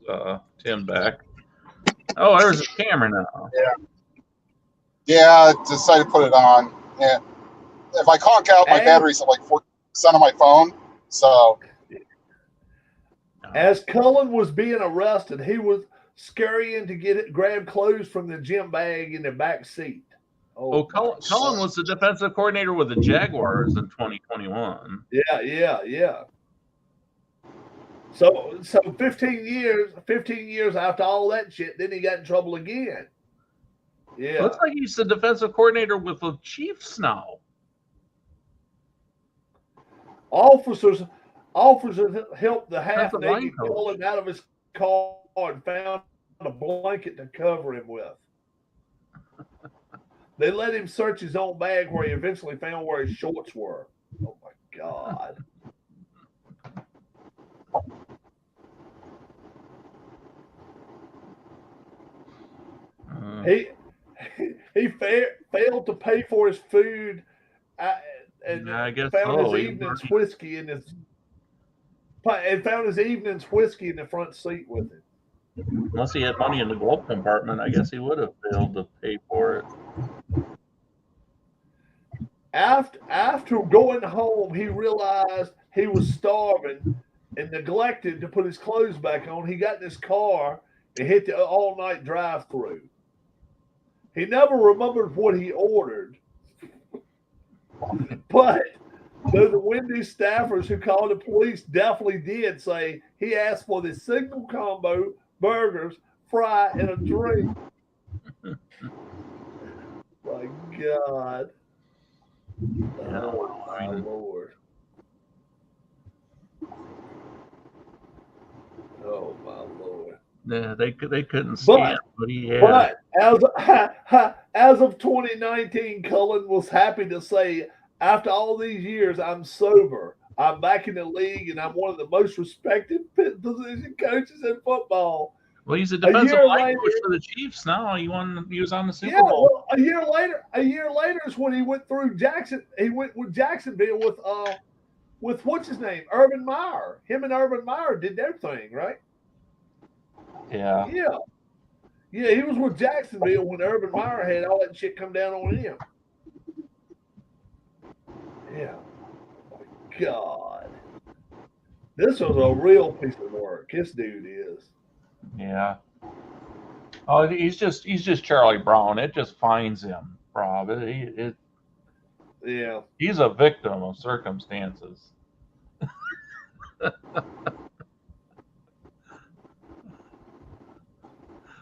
Tim back. Oh, there's a camera now. Yeah, I decided to put it on. Yeah. If I conk out, my Hey. battery's at like 40% on my phone. So As Cullen was being arrested, he was scurrying to grab clothes from the gym bag in the back seat. Oh, Cullen was the defensive coordinator with the Jaguars in 2021. Yeah. So 15 years after all that shit, then he got in trouble again. Yeah. Looks like he's the defensive coordinator with the Chiefs now. Officers helped the half-naked line coach. Cullen out of his car and found a blanket to cover him with. They let him search his own bag, where he eventually found where his shorts were. Oh my God! He failed to pay for his food, and I guess found so. his evening's whiskey in his. And found his evening's whiskey in the front seat with him. Unless he had money in the glove compartment, I guess he would have failed to pay for it. After going home, he realized he was starving and neglected to put his clothes back on. He got in his car and hit the all-night drive-through. He never remembered what he ordered, but the Wendy's staffers who called the police definitely did say he asked for the single combo, burgers, fry, and a drink. My God. Oh, my Lord. Oh, my Lord. Yeah, they couldn't scan, but he had. But as of 2019, Cullen was happy to say, after all these years, I'm sober. I'm back in the league, and I'm one of the most respected position coaches in football. Well, he's a defensive year line later- coach for the Chiefs now. He was on the Super Yeah, Bowl. well, a year later is when he went through Jackson. He went with Jacksonville with what's his name, Urban Meyer. Him and Urban Meyer did their thing, right? Yeah. Yeah. He was with Jacksonville when Urban Meyer had all that shit come down on him. Yeah. Oh my God. This was a real piece of work. This dude is. Yeah. Oh, he's just Charlie Brown. It just finds him, Rob. Yeah. He's a victim of circumstances.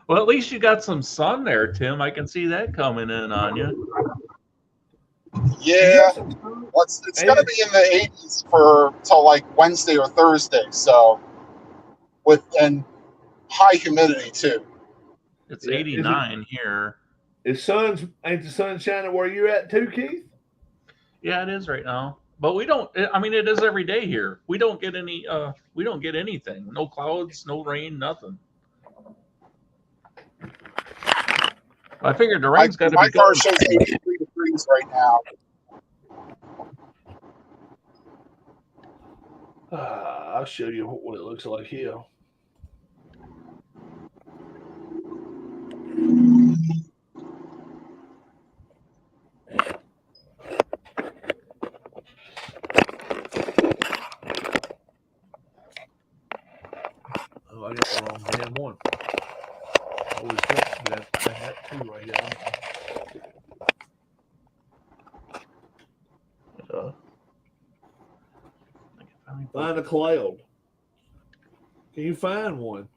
Well, at least you got some sun there, Tim. I can see that coming in on you. yeah, well, it's going to be in the 80s till like Wednesday or Thursday. So and high humidity too. It's Yeah. 89 here. Ain't the sun shining where you're at too, Keith? Yeah, it is right now. But we don't. I mean, it is every day here. We don't get any. We don't get anything. No clouds, no rain, nothing. I figured the rain's got to My be car good. shows 83 degrees right now. I'll show you what it looks like here. Oh, I got the wrong damn one. I always want that two right here. Find a cloud. Can you find one?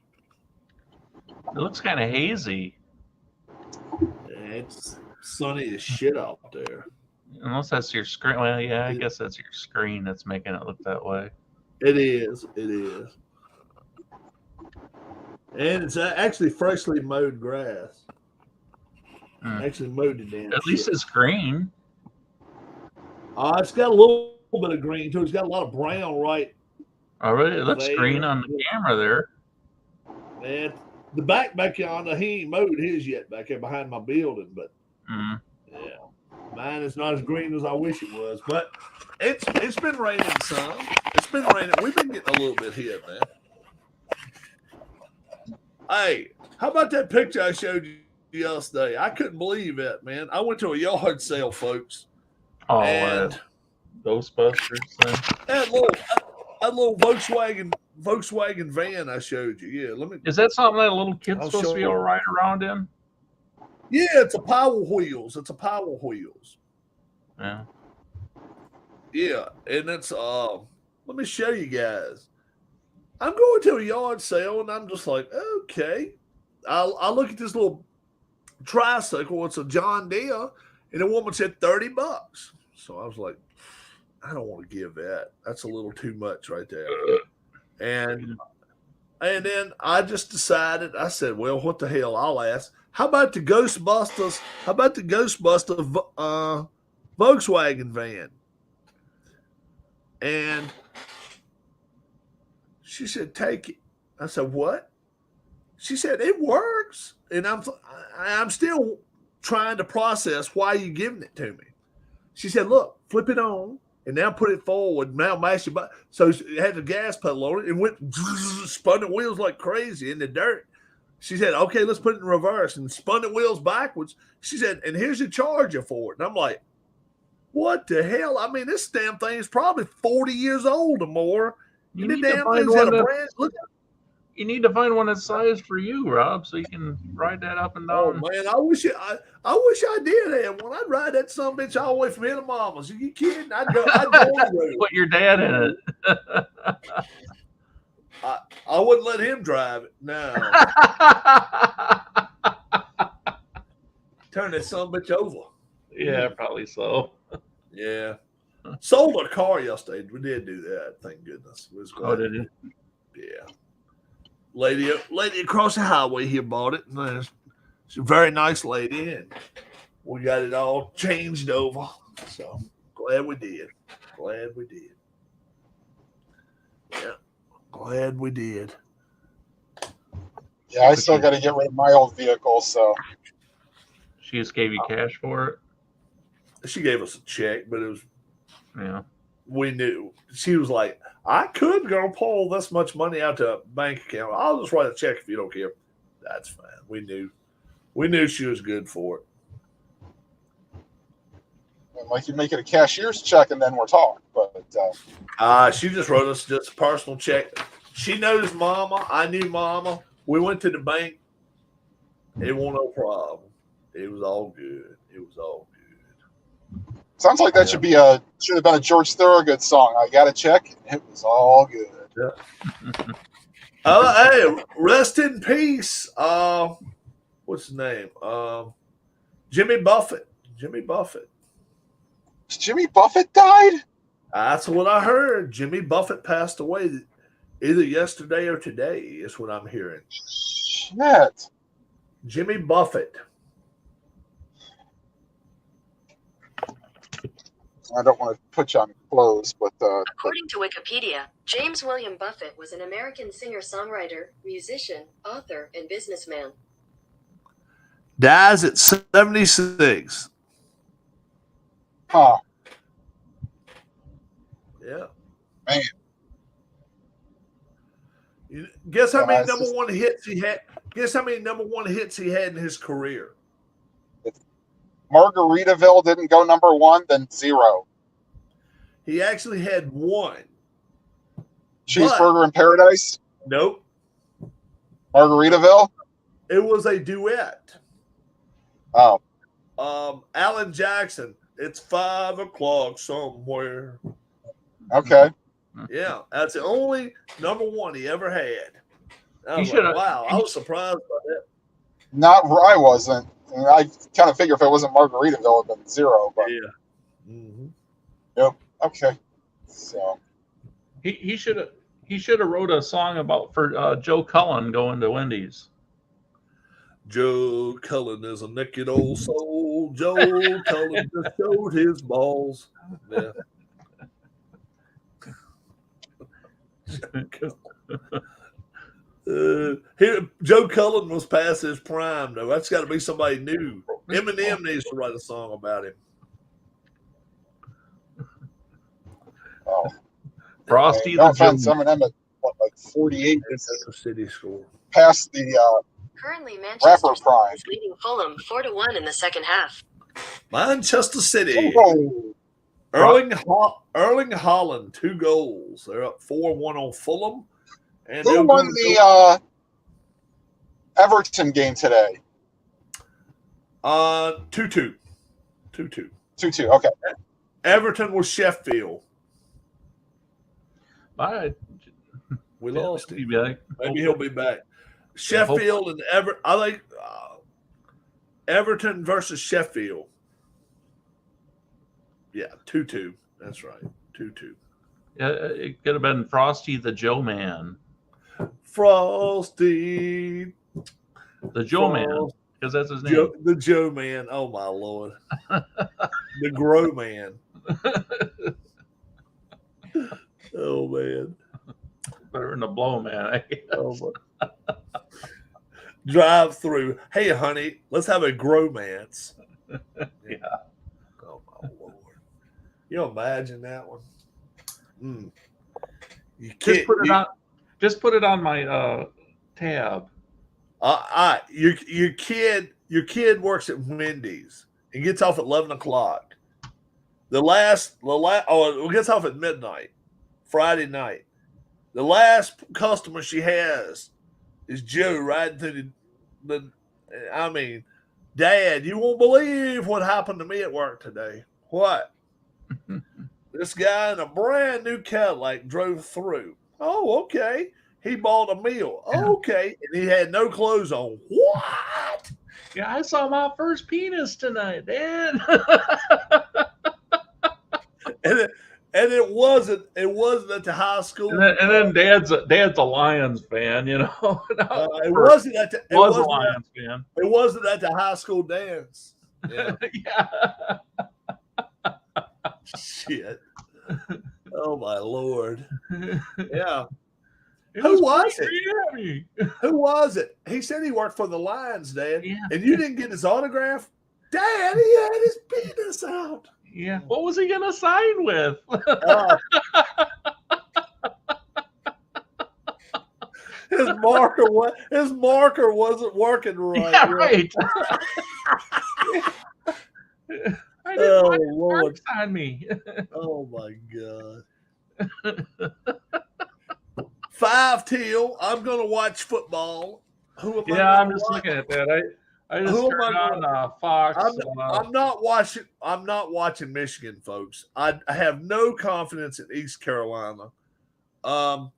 It looks kind of hazy. sunny as shit out there. Unless that's your screen. Well, yeah, I guess that's your screen that's making it look that way. It is. It is. And it's actually freshly mowed grass. Actually mowed it down. At least it's green. It's got a little bit of green too. It's got a lot of brown right. Oh, really? It looks there. green on the camera there. And the back yonder, he ain't mowed his yet back there behind my building, but yeah, mine is not as green as I wish it was. But it's been raining some. It's been raining. We've been getting a little bit here, man. Hey, how about that picture I showed you yesterday? I couldn't believe it, man. I went to a yard sale, folks. Oh, and Ghostbusters thing. That little Volkswagen van I showed you. Yeah, let me. Is that something that a little kid's I'll supposed to be show able you. to ride around in? Yeah, it's a Power Wheels. Yeah. Yeah, and it's let me show you guys. I'm going to a yard sale and I'm just like, okay. I look at this little tricycle. It's a John Deere, and the woman said $30. So I was like, I don't want to give that. That's a little too much right there. And then I just decided. I said, well, what the hell? I'll ask. How about the Ghostbusters? Volkswagen van? And she said, take it. I said, what? She said, it works. And I'm still trying to process why you giving it to me. She said, look, flip it on and now put it forward. Now mash it. So it had the gas pedal on it and went, spun the wheels like crazy in the dirt. She said, okay, let's put it in reverse, and spun the wheels backwards. She said, and here's your charger for it. And I'm like, what the hell? I mean, this damn thing is probably 40 years old or more. You the need to damn find thing's got one a that- brand. Look at You need to find one that's sized for you, Rob, so you can ride that up and Oh down. man, I wish I did have one. I'd ride that son of a bitch all the way from here to Mama's. Are you kidding? I'd go on the road. Put your dad in it. I wouldn't let him drive it. No. Turn that son of a bitch over. Yeah, probably so. Yeah. Sold a car yesterday. We did do that. Thank goodness. It was great. Oh, did you? Yeah. Lady across the highway here bought it. And she's a very nice lady, and we got it all changed over. So glad we did. Yeah. Glad we did. Yeah, I still got to get rid of my old vehicle. So She just gave you cash for it? She gave us a check, but it was Yeah. we knew. She was like, I could go pull this much money out to a bank account. I'll just write a check if you don't care. That's fine. We knew she was good for it. like you make it a cashier's check and then we'll talk. But She just wrote us just a personal check. She knows Mama. I knew Mama. We went to the bank. It wasn't no problem. It was all good. sounds like that should have been a George Thorogood song. I got a check. It was all good. Yeah. Hey, rest in peace. What's his name? Jimmy Buffett. Jimmy Buffett died? That's what I heard. Jimmy Buffett passed away either yesterday or today, is what I'm hearing. Shit. Jimmy Buffett. I don't want to put you on clothes, but According to Wikipedia, James William Buffett was an American singer-songwriter, musician, author, and businessman. Dies at 76. huh. Yeah. Man. Guess how many it's number just- one hits he had? Guess how many number one hits he had in his career? Margaritaville didn't go number one, then 0. He actually had one. Cheeseburger in Paradise, Nope. Margaritaville. It was a duet. Oh, Alan Jackson. It's 5 o'clock somewhere. okay. Yeah, that's the only number one he ever had. I He was shoulda- like, wow, I was surprised by that. I wasn't. And I kind of figure if it wasn't Margaritaville, it'd been 0. But Yeah. Mm-hmm. Yep. Okay. So He should have wrote a song about for Joe Cullen going to Wendy's. Joe Cullen is a naked old soul. Joe Cullen just showed his balls. Yeah. Joe Cullen was past his prime, though. That's got to be somebody new. Eminem needs to write a song about him. oh, Frosty no the offense, Joe. Eminem at what, like 48 It's a city score. past the Currently, rapper Manchester City prime. is leading Fulham 4-1 in the second half. Manchester City. Oh, Erling Haaland, 2 goals. They're up 4-1 on Fulham. And who won the Everton game today? 2-2. 2-2. 2-2. Okay. Everton was Sheffield. We lost him. Maybe he'll be back. Sheffield and Everton. I think Everton versus Sheffield. Yeah, 2-2. That's right. 2-2. Yeah, it could have been Frosty the Joe Man. Frosty. The Joe Man, because that's his name. The Joe Man. Oh, my Lord. The Grow Man. Oh, man. Better than the Blow Man, I guess. Oh, drive through. Hey, honey, let's have a gromance. Yeah. Oh, my Lord. You imagine that one? You can't, just put it on my tab. Your kid works at Wendy's and gets off at 11 o'clock. It gets off at midnight, Friday night. The last customer she has is Joe riding through Dad, you won't believe what happened to me at work today. What? This guy in a brand new Cadillac drove through. Oh, okay. He bought a meal. Oh, okay. And he had no clothes on. What? Yeah, I saw my first penis tonight, Dad. And it wasn't at the high school. And then Dad's a Lions fan, you know. It wasn't at the Lions fan. It wasn't at the high school dance. Yeah. Yeah. Shit. Oh my Lord. Yeah. Who was it? Who was it? He said he worked for the Lions, Dad. Yeah. And you didn't get his autograph? Dad, he had his penis out. Yeah. What was he gonna sign with? His marker wasn't working right. Yeah, right. I didn't want his marks on me. Oh my God. 5 till. I'm gonna watch football. I'm just looking at that. I just turned on Fox. I'm not watching Michigan, folks. I have no confidence in East Carolina. I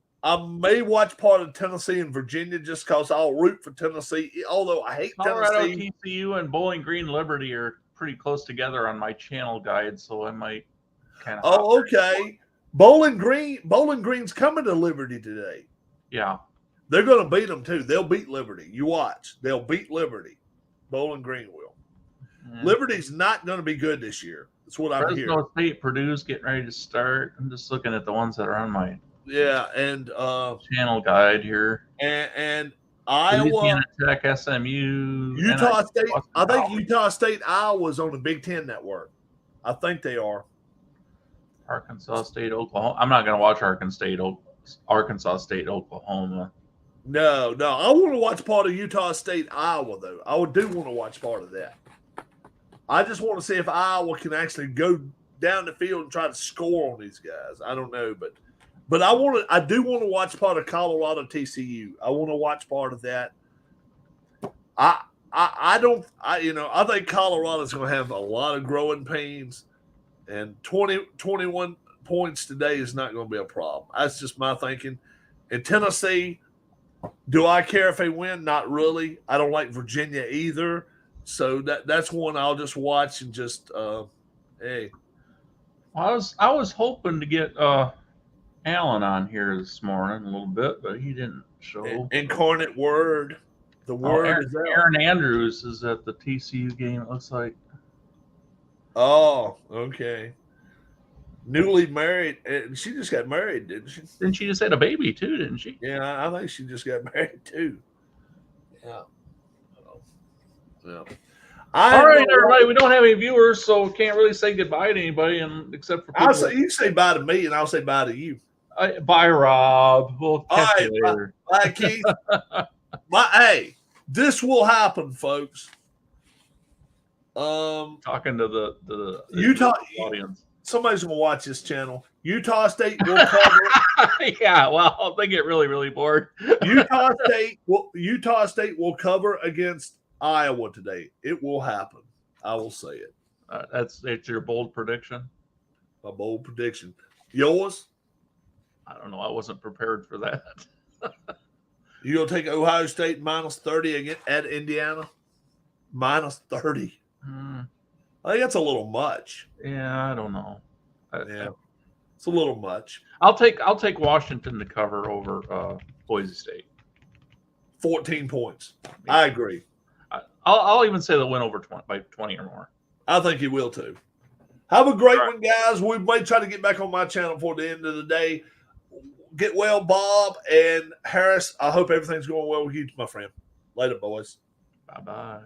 may watch part of Tennessee and Virginia just because I'll root for Tennessee. Although I hate Colorado, Tennessee. TCU, and Bowling Green Liberty are pretty close together on my channel guide, so I might kind of. Oh, okay. Bowling Green's coming to Liberty today. Yeah. They're going to beat them too. They'll beat Liberty. You watch. They'll beat Liberty. Bowling Green will. Yeah. Liberty's not going to be good this year. That's what I'm hearing. Fresno State, Purdue's getting ready to start. I'm just looking at the ones that are on my and channel guide here. And Iowa, Louisiana Tech, SMU, Utah State. I think Utah State, Iowa's on the Big Ten network. I think they are. Arkansas State, Oklahoma. I'm not going to watch Arkansas State, Oklahoma. No. I want to watch part of Utah State, Iowa, though. I do want to watch part of that. I just want to see if Iowa can actually go down the field and try to score on these guys. I don't know, but I do want to watch part of Colorado TCU. I want to watch part of that. I think Colorado's going to have a lot of growing pains, and 21 points today is not going to be a problem. That's just my thinking. In Tennessee, do I care if they win? Not really. I don't like Virginia either. So that's one I'll just watch and just hey. I was hoping to get Alan on here this morning a little bit, but he didn't show. Incarnate Word. The word Aaron, is out. Aaron Andrews is at the TCU game. It looks like. Oh, okay. Newly married, and she just got married, didn't she? Didn't she just had a baby too? Didn't she? Yeah, I think she just got married too. Yeah. Yeah. All right, everybody. We don't have any viewers, so we can't really say goodbye to anybody, and except for people. You say bye to me, and I'll say bye to you. Bye, Rob. We'll catch you later. Bye, Keith. Hey, this will happen, folks. Talking to the Utah audience. Somebody's gonna watch this channel. Utah State will cover. Yeah, well, they get really, really bored. Utah State will cover against Iowa today. It will happen. I will say it. It's your bold prediction. My bold prediction. Yours? I don't know. I wasn't prepared for that. You gonna take Ohio State minus 30 again at Indiana? Minus 30. I think that's a little much. Yeah, I don't know. Yeah, it's a little much. I'll take Washington to cover over Boise State. 14 points. I agree. I'll even say they'll win over 20 or more. I think he will too. Have a great one, guys. We may try to get back on my channel before the end of the day. Get well, Bob and Harris. I hope everything's going well with you, my friend. Later, boys. Bye-bye.